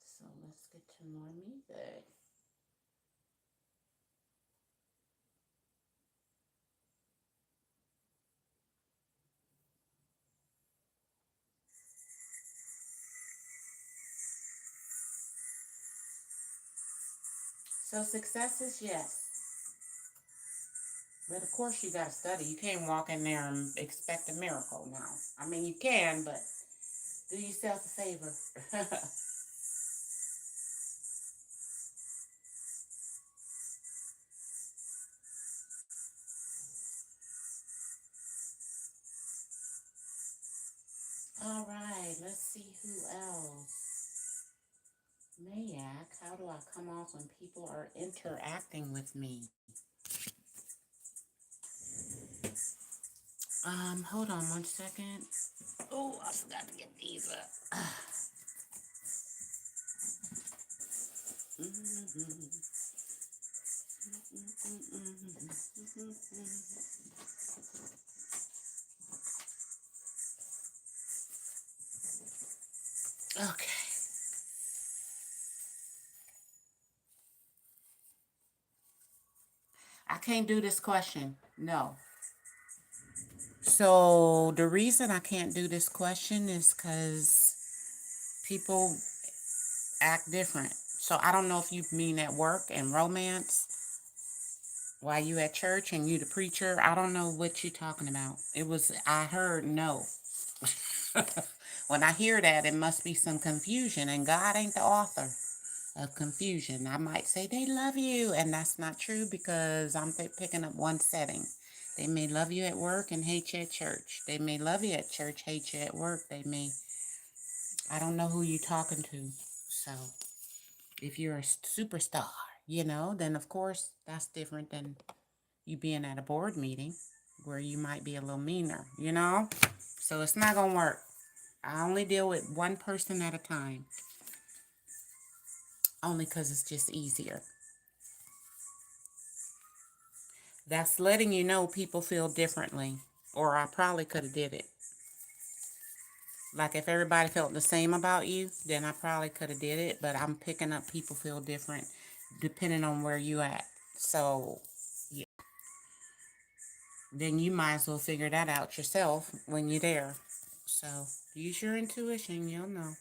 A: So let's get to more music. So success is yes. But of course you got to study. You can't walk in there and expect a miracle now. I mean, you can, but do yourself a favor. All right, let's see who else. Mayak, how do I come off when people are interacting with me? Hold on one second. Oh, I forgot to get these up. Okay. I can't do this question. No. So the reason I can't do this question is because people act different. So I don't know if you mean at work and romance while you at church and you the preacher. I don't know what you're talking about. I heard no. When I hear that, it must be some confusion, and God ain't the author of confusion. I might say they love you, and that's not true because I'm picking up one setting. They may love you at work and hate you at church. They may love you at church, hate you at work. I don't know who you're talking to. So if you're a superstar, then of course that's different than you being at a board meeting where you might be a little meaner. So it's not going to work. I only deal with one person at a time, only because it's just easier. That's letting you know people feel differently, or I probably could have did it. Like if everybody felt the same about you, then I probably could have did it, but I'm picking up people feel different depending on where you at. So, yeah. Then you might as well figure that out yourself when you're there. So, use your intuition, you'll know.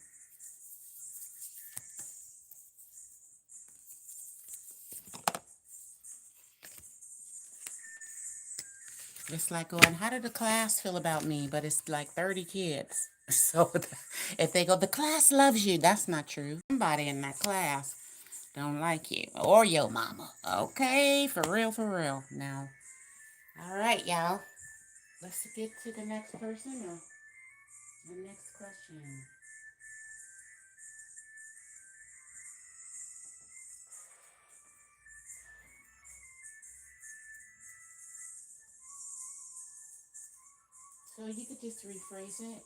A: It's like going, how did the class feel about me? But it's like 30 kids. So if they go, the class loves you, that's not true. Somebody in that class don't like you or your mama. Okay, for real, for real. Now, all right, y'all. Let's get to the next person or the next question. So you could just rephrase it.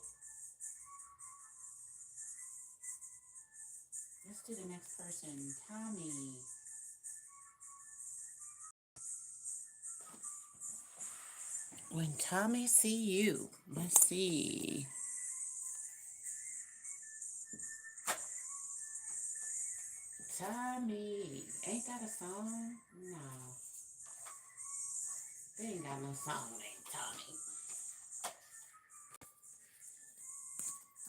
A: Let's do the next person. Tommy. When Tommy see you, let's see. Tommy, ain't that a song? No, they ain't got no song named Tommy.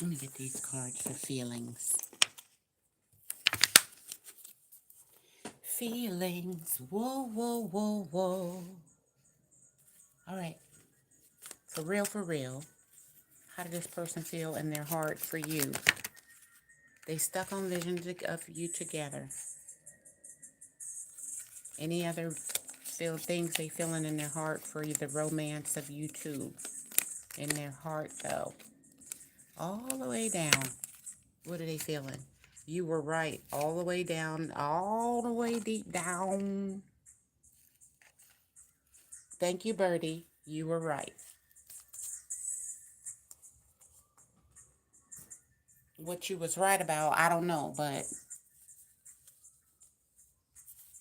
A: Let me get these cards for feelings. Feelings, whoa, whoa, whoa, whoa. All right, for real, for real. How did this person feel in their heart for you? They stuck on visions of you together. Any other things they feeling in their heart for you, the romance of you two? In their heart, though. All the way down. What are they feeling? You were right. All the way down. All the way deep down. Thank you, Birdie. You were right. What you was right about, I don't know, but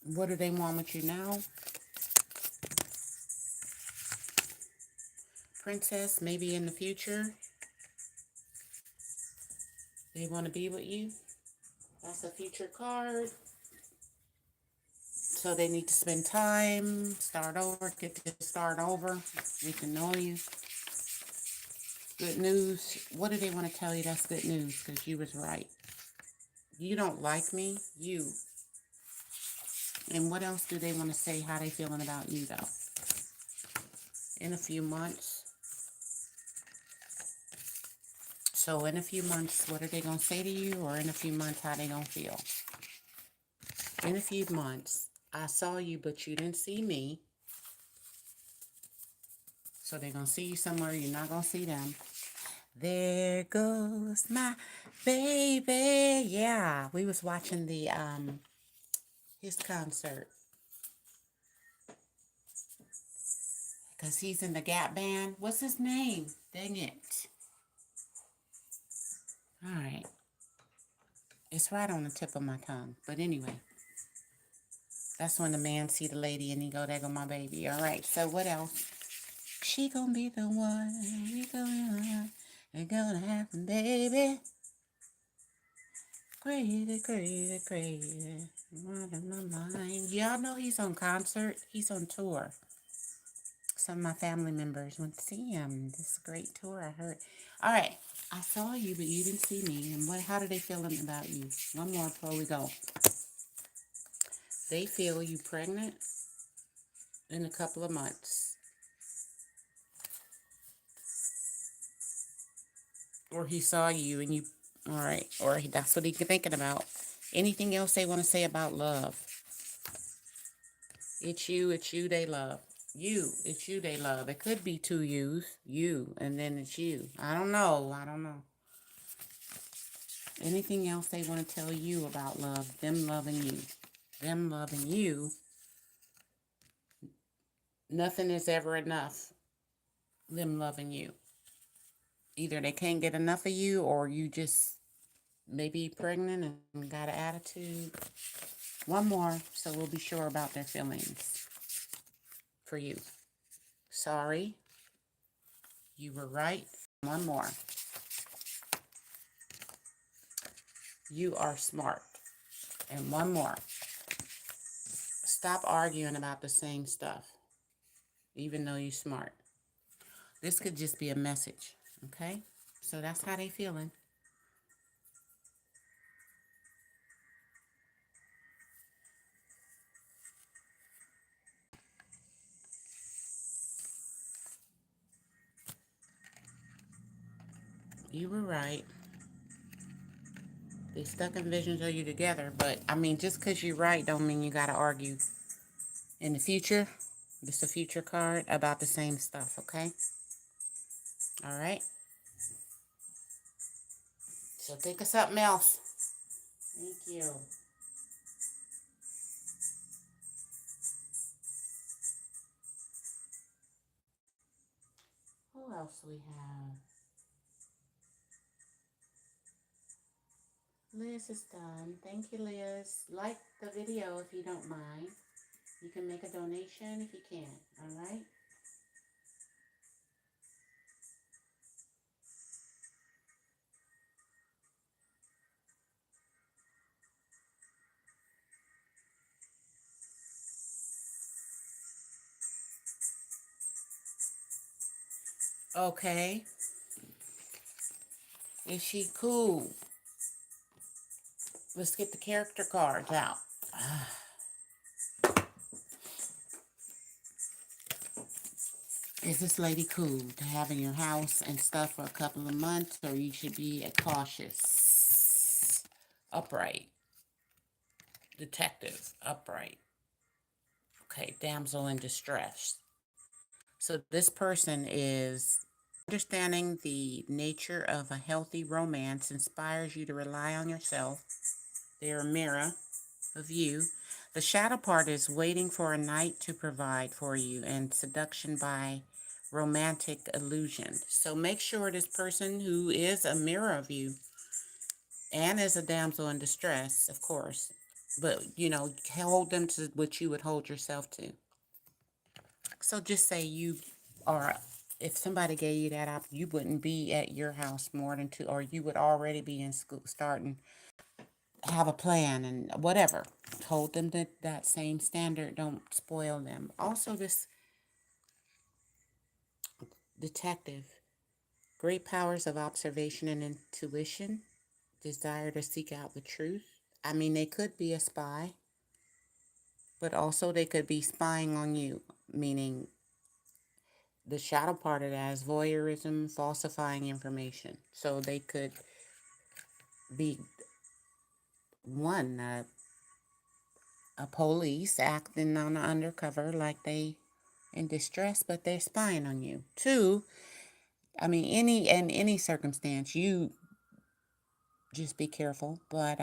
A: what do they want with you now? Princess, maybe in the future, they want to be with you. That's a future card. So they need to spend time, start over, get to start over, get to know you. Good news. What do they want to tell you that's good news? Because you was right. You don't like me. You. And what else do they want to say, how they feeling about you, though? In a few months. So in a few months, what are they going to say to you? Or in a few months, how they going to feel? In a few months, I saw you, but you didn't see me. So they're going to see you somewhere. You're not going to see them. There goes my baby. Yeah, we was watching the his concert. Because he's in the Gap Band. What's his name? Dang it. All right. It's right on the tip of my tongue. But anyway, that's when the man see the lady and he go, there go my baby. All right, so what else? She gonna be the one. We gonna happen, baby. Crazy, crazy, crazy. Out of my mind. Y'all know he's on concert. He's on tour. Some of my family members went to see him. This is a great tour, I heard. All right. I saw you, but you didn't see me. And how do they feeling about you? One more before we go. They feel you pregnant in a couple of months. Or he saw you and you, all right. Or that's what he's thinking about. Anything else they want to say about love? It's you, they love. You, it's you they love. It could be two yous, you, and then it's you. I don't know. Anything else they want to tell you about love? Them loving you. Them loving you. Nothing is ever enough. Them loving you. Either they can't get enough of you or you just maybe pregnant and got an attitude. One more, so we'll be sure about their feelings for you. Sorry. You were right. One more. You are smart. And one more. Stop arguing about the same stuff, even though you're smart. This could just be a message, okay? So that's how they feeling. You were right. They stuck in visions of you together, but I mean, just because you're right don't mean you got to argue in the future. This is a future card about the same stuff, okay? All right? So think of something else. Thank you. Who else we have? Liz is done. Thank you, Liz. Like the video if you don't mind. You can make a donation if you can. All right? Okay. Is she cool? Let's get the character cards out. Is this lady cool to have in your house and stuff for a couple of months, or you should be cautious? Upright. Detective. Upright. Okay, damsel in distress. So this person is understanding the nature of a healthy romance inspires you to rely on yourself. They're a mirror of you. The shadow part is waiting for a knight to provide for you and seduction by romantic illusion. So make sure this person who is a mirror of you and is a damsel in distress, of course, but hold them to what you would hold yourself to. So just say you are, if somebody gave you that option, you wouldn't be at your house more than two, or you would already be in school, starting, have a plan and whatever. Hold them to that same standard. Don't spoil them. Also, this detective, great powers of observation and intuition, desire to seek out the truth. I mean, they could be a spy. but also they could be spying on you, meaning the shadow part of that is voyeurism, falsifying information. So they could be one, a police acting on the undercover like they in distress, but they're spying on you. Two, I mean, any circumstance, you just be careful. But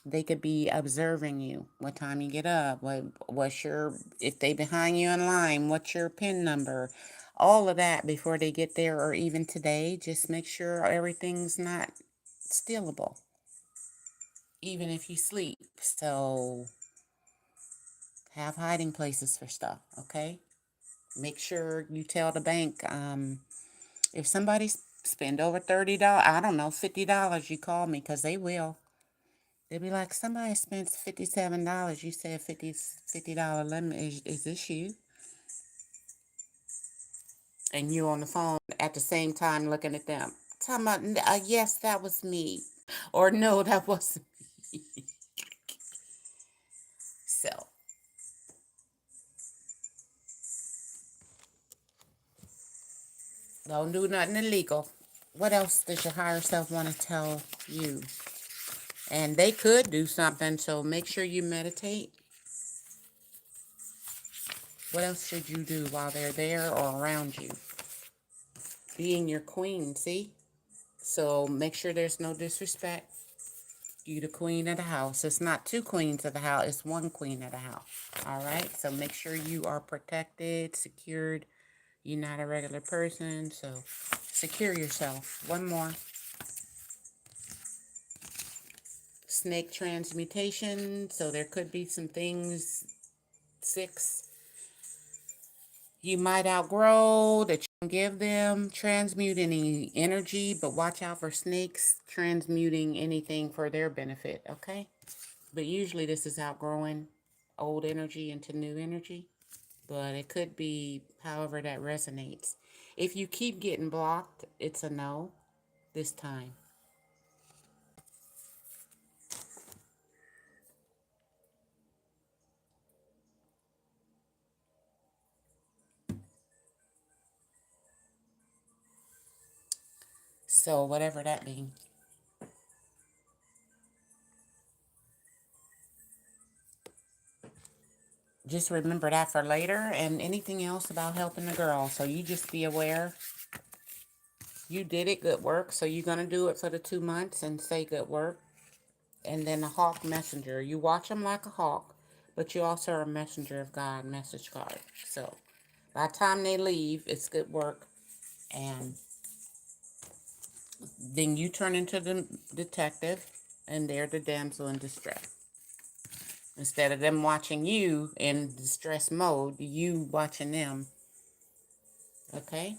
A: they could be observing you. What time you get up? What's your, if they behind you in line? What's your PIN number? All of that before they get there, or even today. Just make sure everything's not stealable, even if you sleep. So have hiding places for stuff. Okay. Make sure you tell the bank. If somebody spend over $30, I don't know, $50, you call me, because they will. They'll be like, somebody spent $57. You said $50 limit. Is this you? And you on the phone at the same time looking at them. Talking about, yes, that was me. Or no, that wasn't me. So, don't do nothing illegal. What else does your higher self want to tell you? And they could do something, so make sure you meditate. What else should you do while they're there or around you? Being your queen, see? So make sure there's no disrespect. You the queen of the house. It's not two queens of the house. It's one queen of the house. All right? So make sure you are protected, secured. You're not a regular person. So secure yourself. One more. Snake transmutation. So there could be some things. 6. You might outgrow that you can give them. Transmute any energy. But watch out for snakes transmuting anything for their benefit. Okay? But usually this is outgrowing old energy into new energy. But it could be however that resonates. If you keep getting blocked, it's a no this time. So whatever that means. Just remember that for later, and anything else about helping the girl. So you just be aware. You did it, good work. So you're going to do it for the 2 months and say good work. And then the hawk messenger. You watch them like a hawk, but you also are a messenger of God, message card. So by the time they leave, it's good work. And then you turn into the detective, and they're the damsel in distress. Instead of them watching you in distress mode, you watching them. Okay?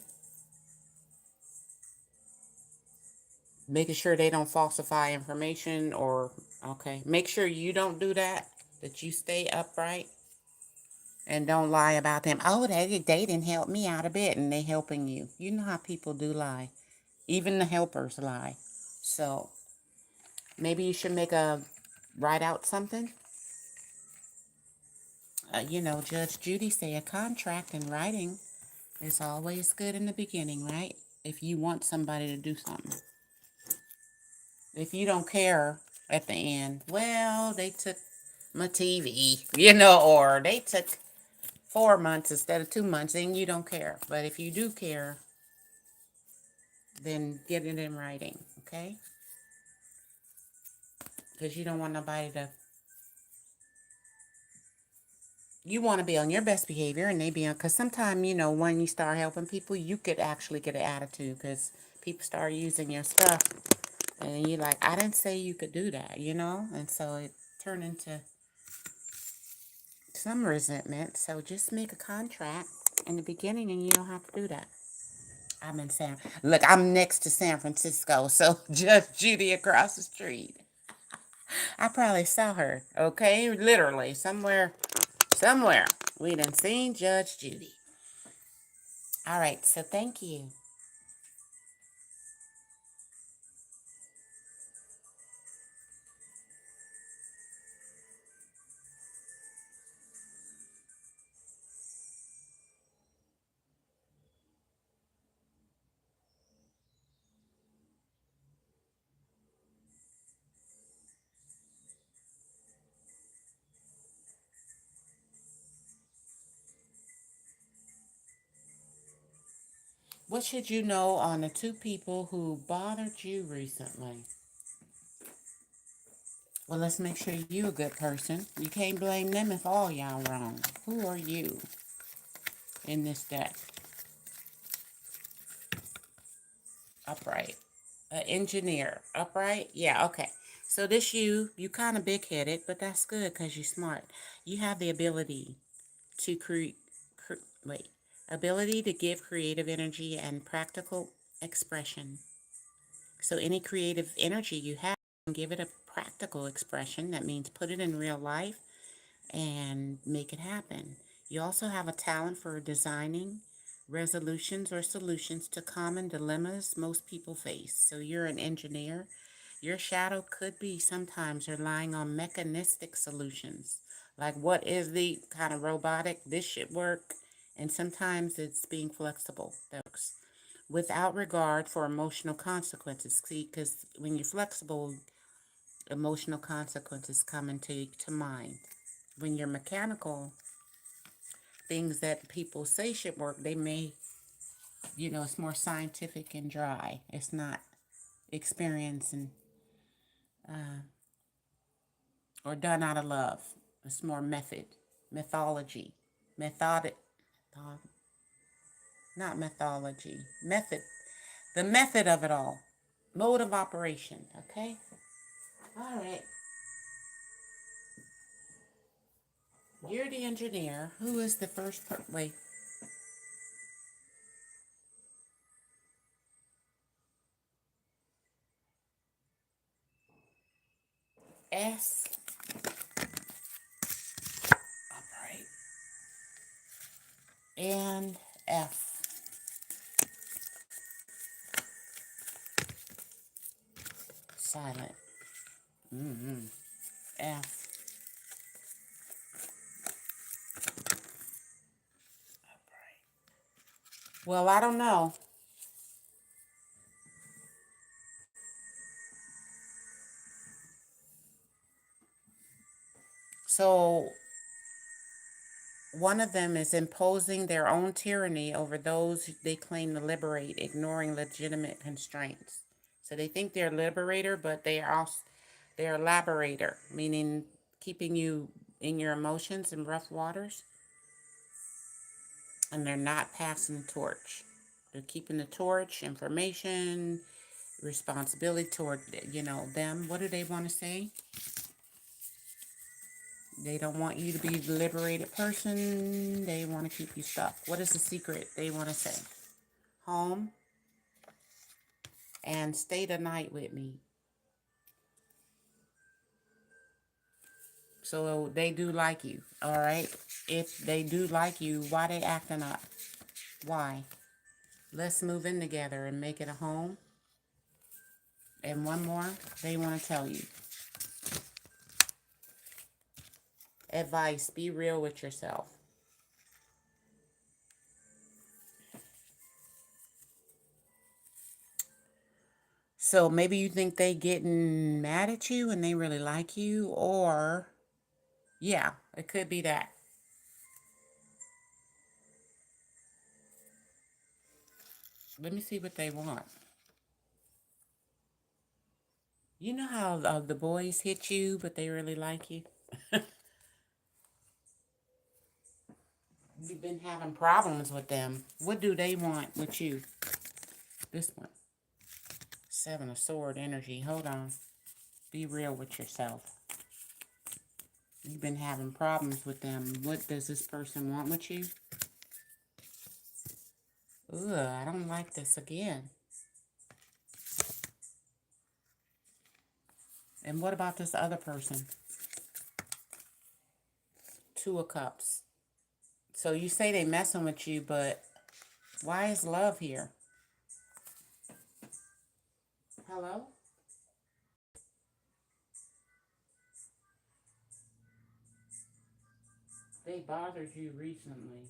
A: Making sure they don't falsify information or, okay. Make sure you don't do that, that you stay upright and don't lie about them. Oh, they didn't help me out a bit, and they helping you. You know how people do lie. Even the helpers lie. So maybe you should write out something. Judge Judy say a contract in writing is always good in the beginning, right? If you want somebody to do something. If you don't care at the end, well, they took my TV, or they took 4 months instead of 2 months, then you don't care. But if you do care, then get it in writing, okay? Because you don't want nobody to, you want to be on your best behavior and they be on, because sometimes, when you start helping people, you could actually get an attitude because people start using your stuff and you're like, I didn't say you could do that, and so it turned into some resentment. So just make a contract in the beginning and you don't have to do that. I'm next to San Francisco, so Judge Judy across the street. I probably saw her, okay? Literally, somewhere. We done seen Judge Judy. All right, so thank you. What should you know on the two people who bothered you recently? Well, let's make sure you're a good person. You can't blame them if all y'all wrong. Who are you in this deck? Upright. An engineer. Upright? Yeah, okay. So this you kind of big-headed, but that's good because you're smart. You have the ability to ability to give creative energy and practical expression. So any creative energy you have, give it a practical expression. That means put it in real life and make it happen. You also have a talent for designing resolutions or solutions to common dilemmas most people face. So you're an engineer. Your shadow could be sometimes relying on mechanistic solutions, like what is the kind of robotic, this should work, and sometimes it's being flexible, folks, without regard for emotional consequences. See, because when you're flexible, emotional consequences come into mind. When you're mechanical, things that people say should work, they may, it's more scientific and dry. It's not experience and or done out of love. It's more mythology, methodic, not mythology, method, the method of it all, mode of operation. Okay, all right. You're the engineer. Who is the first wait. S. Upright. And F. Silent. F. Well, I don't know. So one of them is imposing their own tyranny over those they claim to liberate, ignoring legitimate constraints. So they think they're a liberator, but they're a laborator, meaning keeping you in your emotions in rough waters, and they're not passing the torch. They're keeping the torch, information, responsibility toward, them. What do they want to say? They don't want you to be the liberated person. They want to keep you stuck. What is the secret they want to say? Home and stay the night with me. So they do like you, all right? If they do like you, why they acting up? Why? Let's move in together and make it a home. And one more, they want to tell you. Advice, be real with yourself. So maybe you think they getting mad at you and they really like you, or yeah, it could be that. Let me see what they want. You know how the boys hit you, but they really like you? You've been having problems with them. What do they want with you? This one. Seven of Sword energy. Hold on. Be real with yourself. You've been having problems with them. What does this person want with you? Ugh, I don't like this again. And what about this other person? Two of Cups. So you say they messing with you, but why is love here? Hello? They bothered you recently.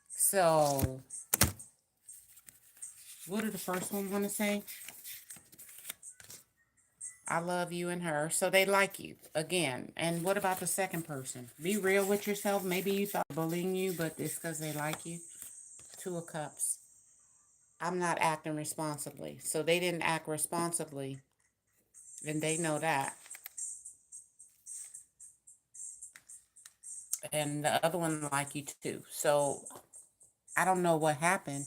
A: So, what did the first one want to say? I love you and her. So they like you again. And what about the second person? Be real with yourself. Maybe you thought bullying you, but it's because they like you. Two of Cups. I'm not acting responsibly. So they didn't act responsibly. And they know that. And the other one like you too. So I don't know what happened.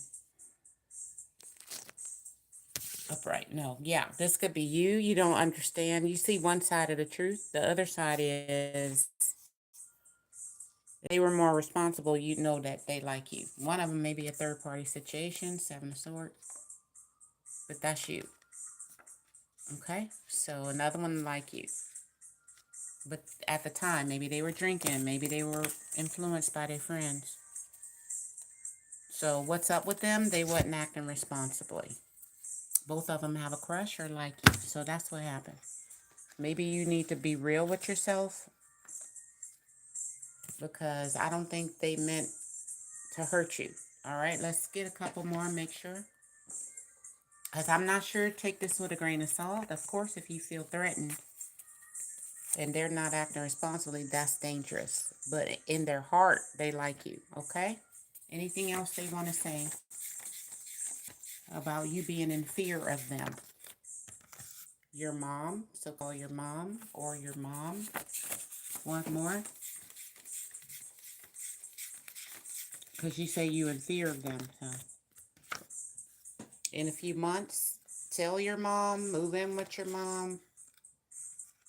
A: Upright. No. Yeah. This could be you. You don't understand. You see one side of the truth. The other side is they were more responsible. You know that they like you. One of them may be a third party situation. Seven of Swords. But that's you. Okay. So another one like you. But at the time, maybe they were drinking. Maybe they were influenced by their friends. So what's up with them? They wasn't acting responsibly. Both of them have a crush or like you. So that's what happened. Maybe you need to be real with yourself, because I don't think they meant to hurt you. All right, let's get a couple more and make sure. Because I'm not sure. Take this with a grain of salt. Of course, if you feel threatened and they're not acting responsibly, that's dangerous. But in their heart, they like you. Okay? Anything else they want to say about you being in fear of them? Your mom. So call your mom or your mom. One more. Because you say you in fear of them. So in a few months, tell your mom, move in with your mom,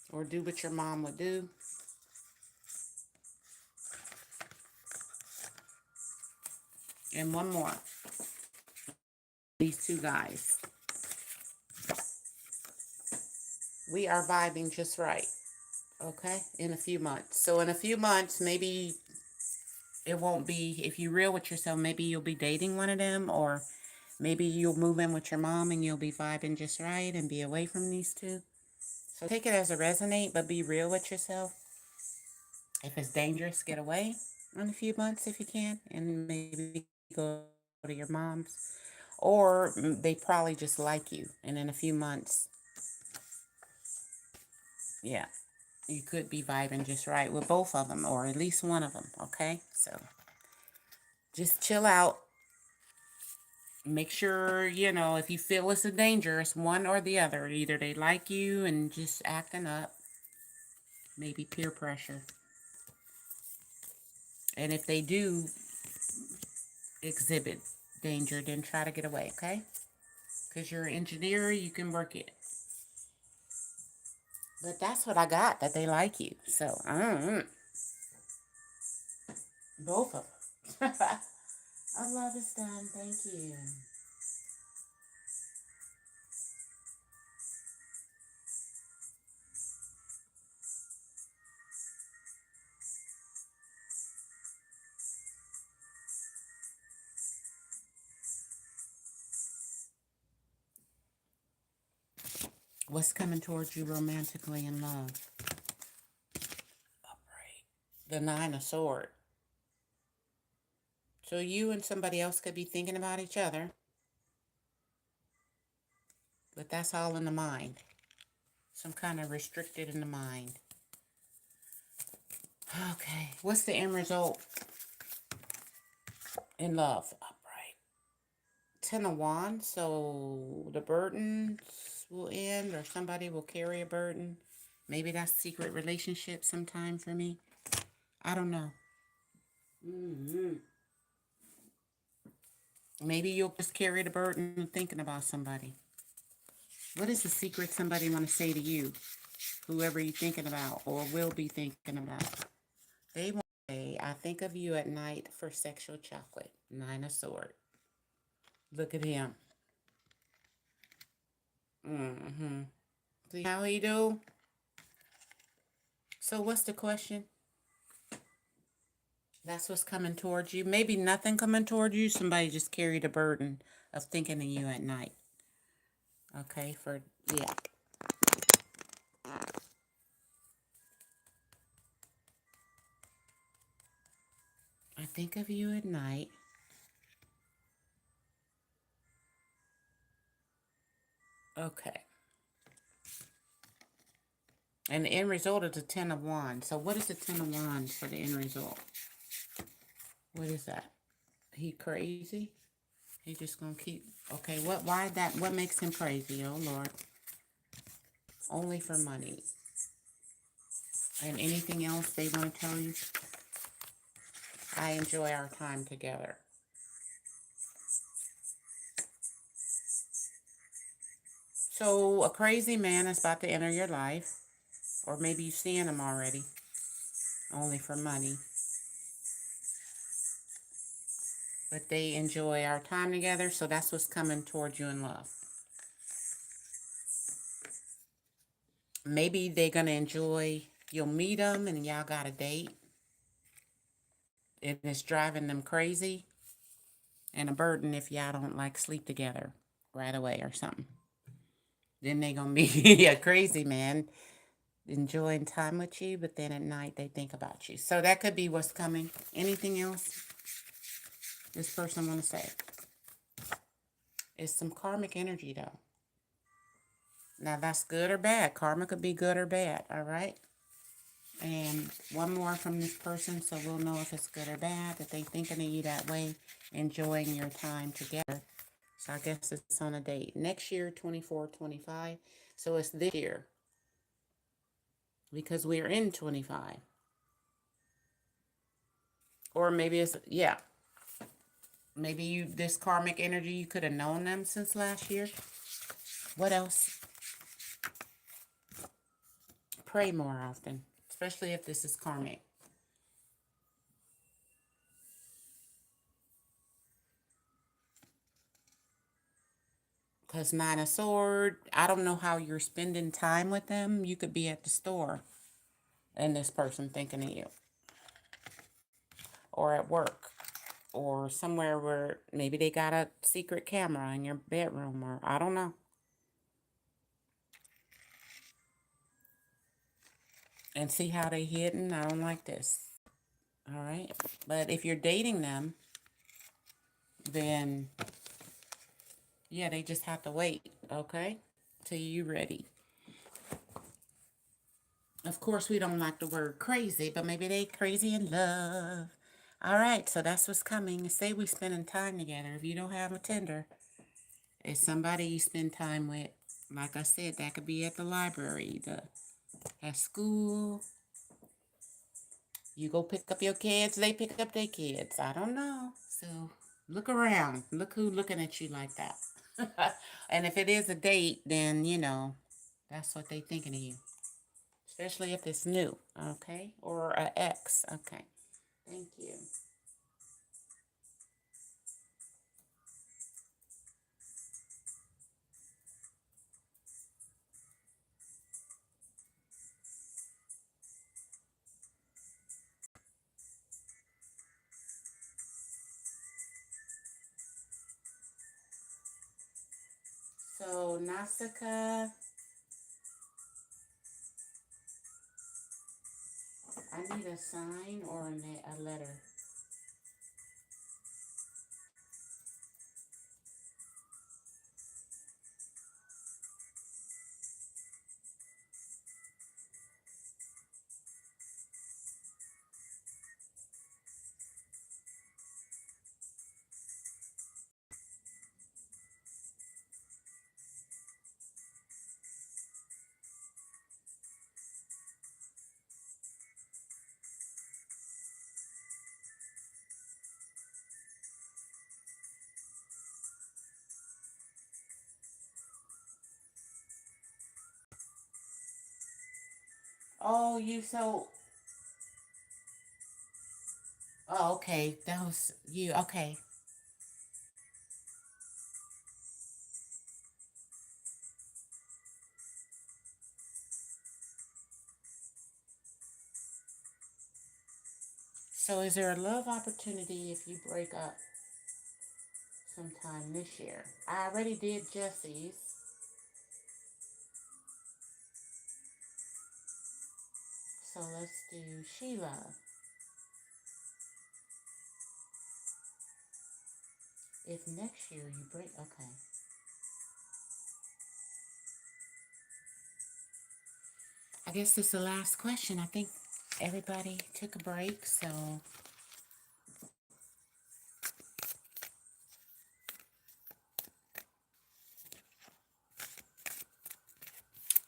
A: or do what your mom would do. And one more. These two guys. We are vibing just right. Okay? In a few months. So in a few months, maybe it won't be, if you're real with yourself, maybe you'll be dating one of them, or maybe you'll move in with your mom and you'll be vibing just right and be away from these two. So take it as a resonate, but be real with yourself. If it's dangerous, get away in a few months if you can, and maybe go to your mom's. Or they probably just like you, and in a few months, yeah, you could be vibing just right with both of them, or at least one of them, okay? So just chill out. Make sure, if you feel it's a danger, it's one or the other. Either they like you and just acting up, maybe peer pressure. And if they do exhibit danger, then try to get away, okay? Because you're an engineer, you can work it. But that's what I got, that they like you. So, both of them. Our love is done. Thank you. What's coming towards you romantically in love? Upright. The Nine of Swords. So you and somebody else could be thinking about each other. But that's all in the mind. Some kind of restricted in the mind. Okay. What's the end result in love? Upright. Ten of Wands. So the burdens will end, or somebody will carry a burden. Maybe that's secret relationship sometime for me. I don't know. Maybe you'll just carry the burden of thinking about somebody. What is the secret somebody want to say to you? Whoever you're thinking about or will be thinking about. They want to say, I think of you at night for sexual chocolate. Nine of Swords. Look at him. See how he do? So what's the question? That's what's coming towards you. Maybe nothing coming towards you. Somebody just carried the burden of thinking of you at night. Okay, yeah. I think of you at night. Okay. And the end result is the 10 of Wands. So what is the 10 of Wands for the end result? What is that? He crazy? He just gonna keep... Okay, why that? What makes him crazy? Oh, Lord. Only for money. And anything else they want to tell you? I enjoy our time together. So a crazy man is about to enter your life. Or maybe you've seen him already. Only for money. But they enjoy our time together, so that's what's coming towards you in love. Maybe they're going to enjoy, you'll meet them and y'all got a date. And it's driving them crazy. And a burden if y'all don't like sleep together right away or something. Then they going to be a crazy man enjoying time with you, but then at night they think about you. So that could be what's coming. Anything else this person want to say? It's some karmic energy though. Now that's good or bad. Karma could be good or bad, all right? And one more from this person, so we'll know if it's good or bad, that they thinking of you that way, enjoying your time together. So I guess it's on a date. Next year, 24, 25. So it's this year. Because we're in 25. Or maybe it's, yeah. Maybe this karmic energy, you could have known them since last year. What else? Pray more often, especially if this is karmic. Because 9 of Swords, I don't know how you're spending time with them. You could be at the store and this person thinking of you. Or at work. Or somewhere where maybe they got a secret camera in your bedroom, or I don't know. And see how they hidden? I don't like this. All right. But if you're dating them, then yeah, they just have to wait, okay? Till you're ready. Of course, we don't like the word crazy, but maybe they crazy in love. All right, so that's what's coming. Say we spending time together. If you don't have a Tinder, it's somebody you spend time with. Like I said, that could be at the library, at school. You go pick up your kids, they pick up their kids. I don't know. So look around. Look who's looking at you like that. And if it is a date, then, you know, that's what they thinking of you. Especially if it's new, okay? Or an ex, okay? Thank you. So, Nasika, I need a sign or a letter. Oh, oh, okay, that was you, okay. So is there a love opportunity if you break up sometime this year? I already did Jesse's. So let's do Sheila. If next year you break, okay. I guess this is the last question. I think everybody took a break, so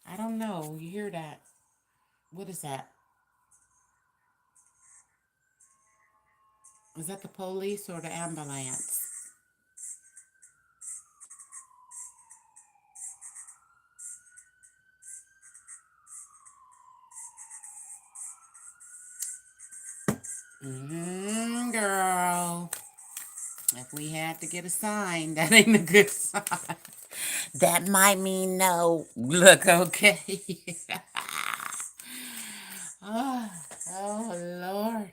A: I don't know. You hear that? What is that? Is that the police or the ambulance? Girl. If we had to get a sign, that ain't a good sign. That might mean no. Look, okay. oh, oh, Lord.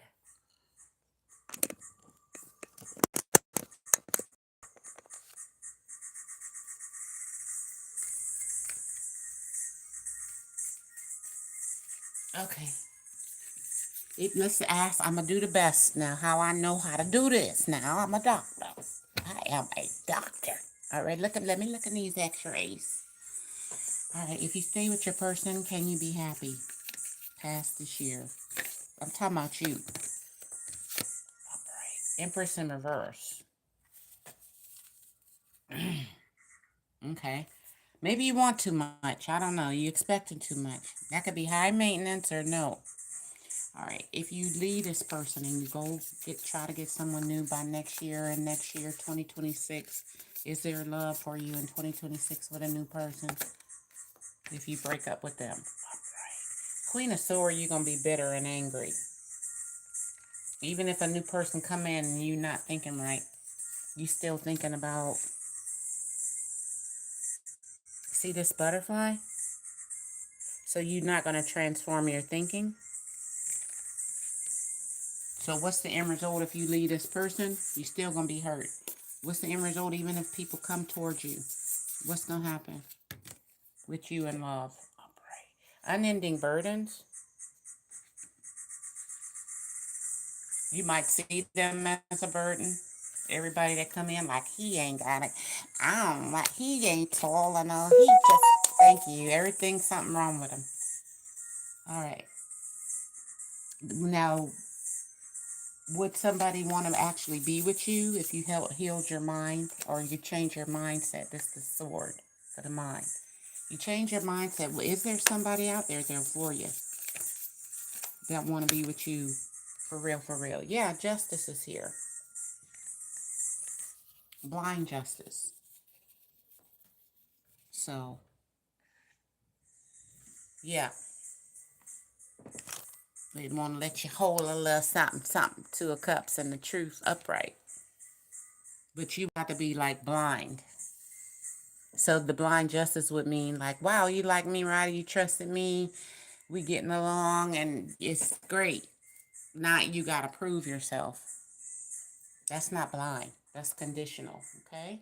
A: Okay. Let's ask. I'm going to do the best now. How I know how to do this. Now, I'm a doctor. I am a doctor. All right, let me look at these x-rays. All right, if you stay with your person, can you be happy past this year? I'm talking about you. All right, Empress in reverse. Okay. Maybe you want too much. I don't know. You expecting too much. That could be high maintenance or no. All right. If you leave this person and you try to get someone new by next year, and next year, 2026, is there love for you in 2026 with a new person? If you break up with them. All right. Queen of Swords, you're going to be bitter and angry. Even if a new person come in and you're not thinking right, you still thinking about, see this butterfly? So you're not going to transform your thinking. So what's the end result if you leave this person? You're still going to be hurt. What's the end result even if people come towards you? What's going to happen with you in love? All right. Unending burdens. You might see them as a burden. Everybody that come in like, he ain't got it. I don't like, he ain't tall enough. He just, thank you. Everything's something wrong with him. All right. Now, would somebody want to actually be with you if you healed your mind or you change your mindset? This is the sword for the mind. You change your mindset. Well, is there somebody out there for you that want to be with you for real, for real? Yeah, justice is here. Blind justice. So, yeah. They want to let you hold a little something, two of cups and the truth upright. But you got to be like blind. So the blind justice would mean like, wow, you like me, right? You trusted me. We getting along and it's great. Not you got to prove yourself. That's not blind. That's conditional, okay?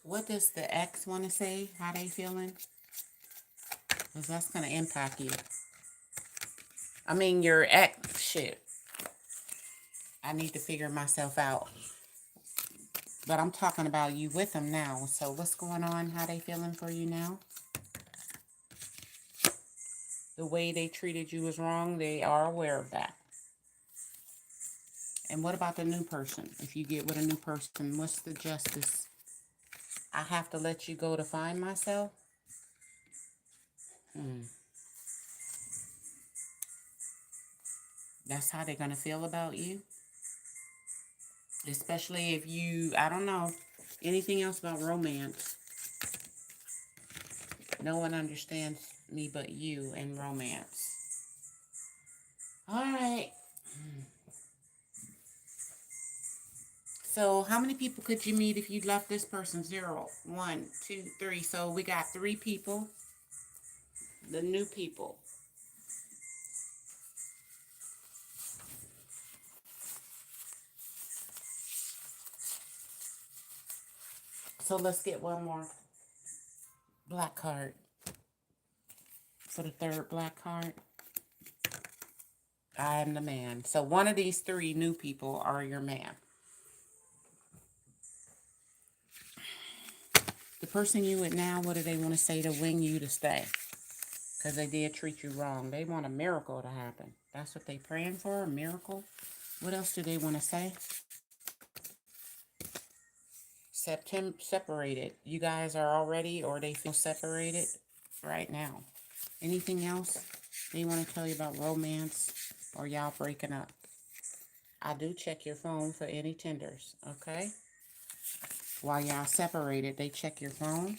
A: What does the ex want to say? How they feeling? Because that's going to impact you. I mean, your ex, shit. I need to figure myself out. But I'm talking about you with them now. So what's going on? How they feeling for you now? The way they treated you was wrong. They are aware of that. And what about the new person? If you get with a new person, what's the justice? I have to let you go to find myself? That's how they're going to feel about you? Especially if you, I don't know, anything else about romance. No one understands me but you in romance. All right. So how many people could you meet if you left this person? 0, 1, 2, 3. So we got 3 people. The new people. So let's get one more black card. For the third black card. I am the man. So one of these 3 new people are your man. The person you with now, what do they want to say to wing you to stay? because they did treat you wrong. They want a miracle to happen. That's what they praying for, a miracle. What else do they want to say? Separated. You guys are already, or they feel separated right now. Anything else they want to tell you about romance or y'all breaking up? I do check your phone for any tenders, okay? While y'all separated, they check your phone.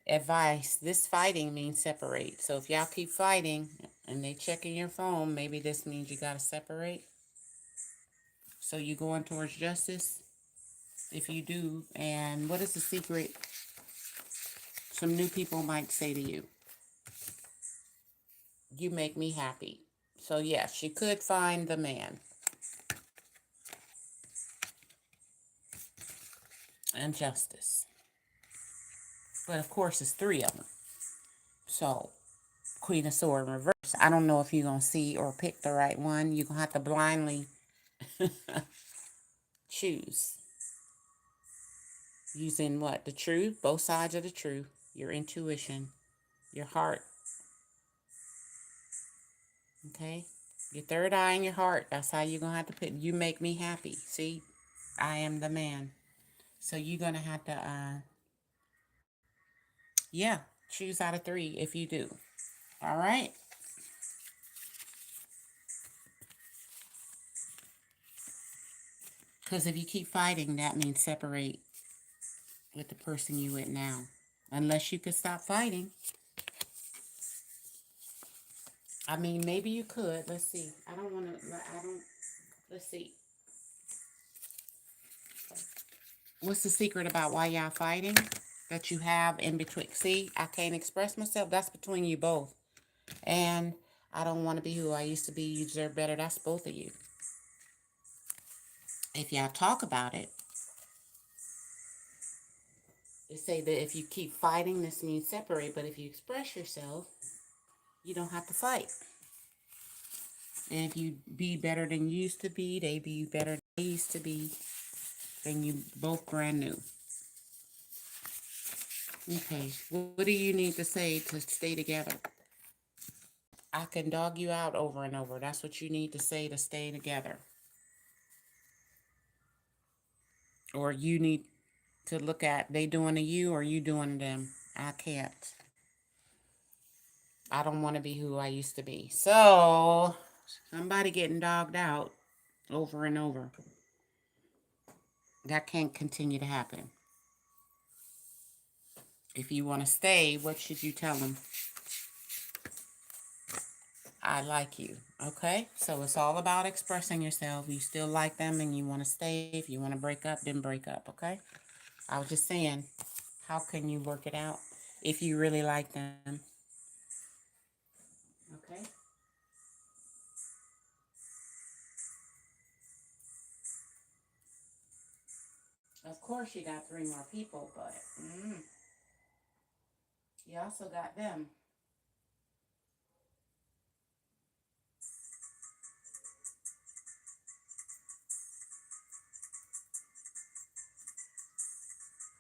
A: Advice, this fighting means separate. So if y'all keep fighting and they checking your phone, maybe this means you got to separate. So you going towards justice? If you do, and what is the secret some new people might say to you? You make me happy. So yes, you could find the man. And justice. But of course, it's 3 of them. So, Queen of Swords in reverse. I don't know if you're going to see or pick the right one. You're going to have to blindly choose. Using what? The truth, both sides of the truth, your intuition, your heart. Okay? Your third eye and your heart. That's how you're going to have to put, you make me happy. See? I am the man. So you're going to have to, yeah, choose out of 3 if you do. All right? Because if you keep fighting, that means separate with the person you with now. Unless you could stop fighting. I mean, maybe you could. Let's see. Let's see. What's the secret about why y'all fighting? That you have in between. See, I can't express myself. That's between you both. And I don't want to be who I used to be. You deserve better. That's both of you. If y'all talk about it, they say that if you keep fighting, this means separate. But if you express yourself, you don't have to fight. And if you be better than you used to be, they be better than they used to be, then you both brand new. Okay, what do you need to say to stay together? I can dog you out over and over. That's what you need to say to stay together. Or you need to look at they doing to you or you doing to them. I can't. I don't want to be who I used to be. So, somebody getting dogged out over and over. That can't continue to happen. If you want to stay, what should you tell them? I like you. Okay? So it's all about expressing yourself. You still like them and you want to stay. If you want to break up, then break up. Okay? I was just saying, how can you work it out if you really like them? Okay? Of course, you got 3 more people, but you also got them.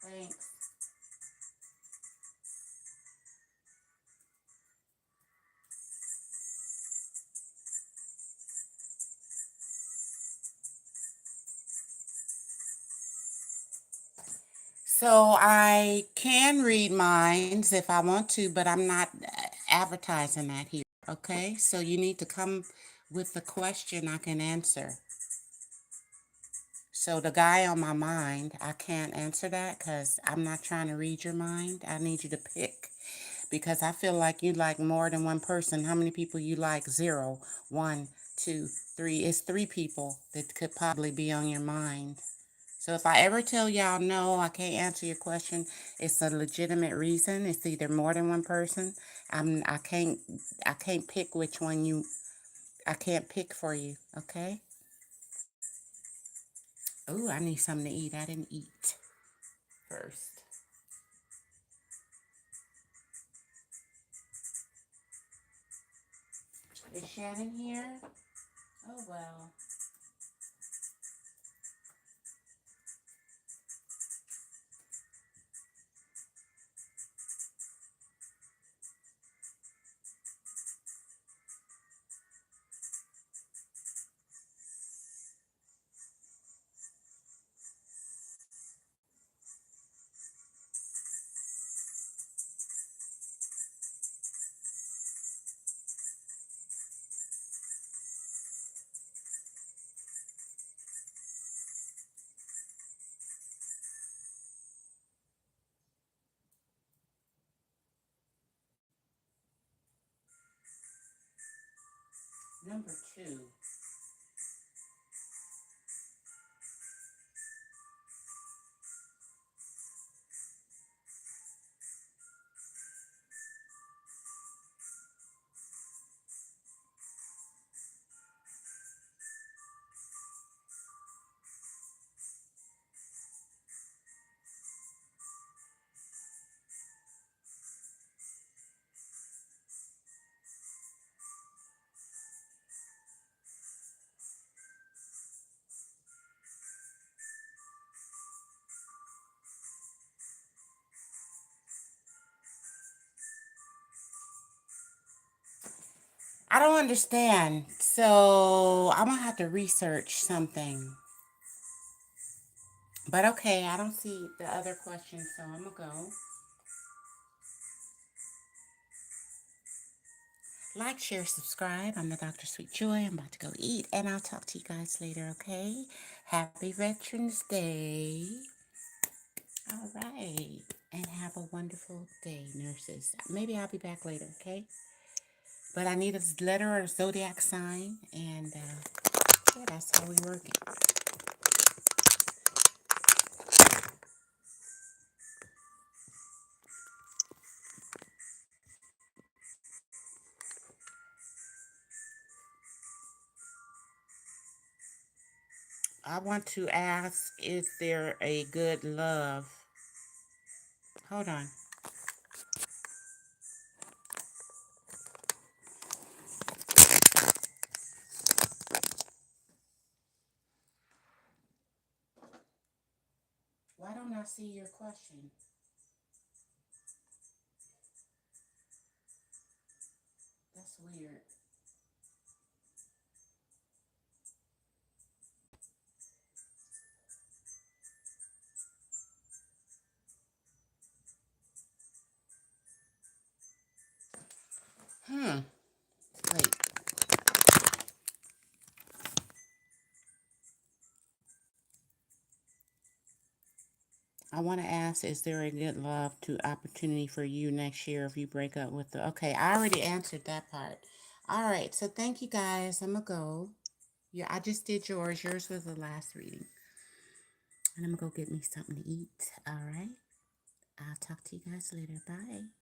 A: Thanks. So I can read minds if I want to, but I'm not advertising that here. Okay? So you need to come with the question I can answer. So the guy on my mind, I can't answer that because I'm not trying to read your mind. I need you to pick because I feel like you like more than one person. How many people you like? 0, 1, 2, 3. It's 3 people that could probably be on your mind. So if I ever tell y'all no, I can't answer your question, it's a legitimate reason. It's either more than one person. I can't pick which one I can't pick for you. Okay? Oh, I need something to eat. I didn't eat first. Is Shannon here? Oh, well. Number 2. I don't understand. So I'm gonna have to research something. But okay, I don't see the other questions, so I'm gonna go. Like, share, subscribe. I'm the Dr. Sweet Joy. I'm about to go eat, and I'll talk to you guys later, okay? Happy Veterans Day. All right. And have a wonderful day, nurses. Maybe I'll be back later, okay? But I need a letter or a zodiac sign, and yeah, that's how we work it. I want to ask, is there a good love? Hold on. Why don't I see your question? That's weird. Wait. I want to ask, is there a good love to opportunity for you next year if you break up with the... Okay, I already answered that part. All right, so thank you guys. I'm going to go. Yeah, I just did yours. Yours was the last reading. And I'm going to go get me something to eat. All right. I'll talk to you guys later. Bye.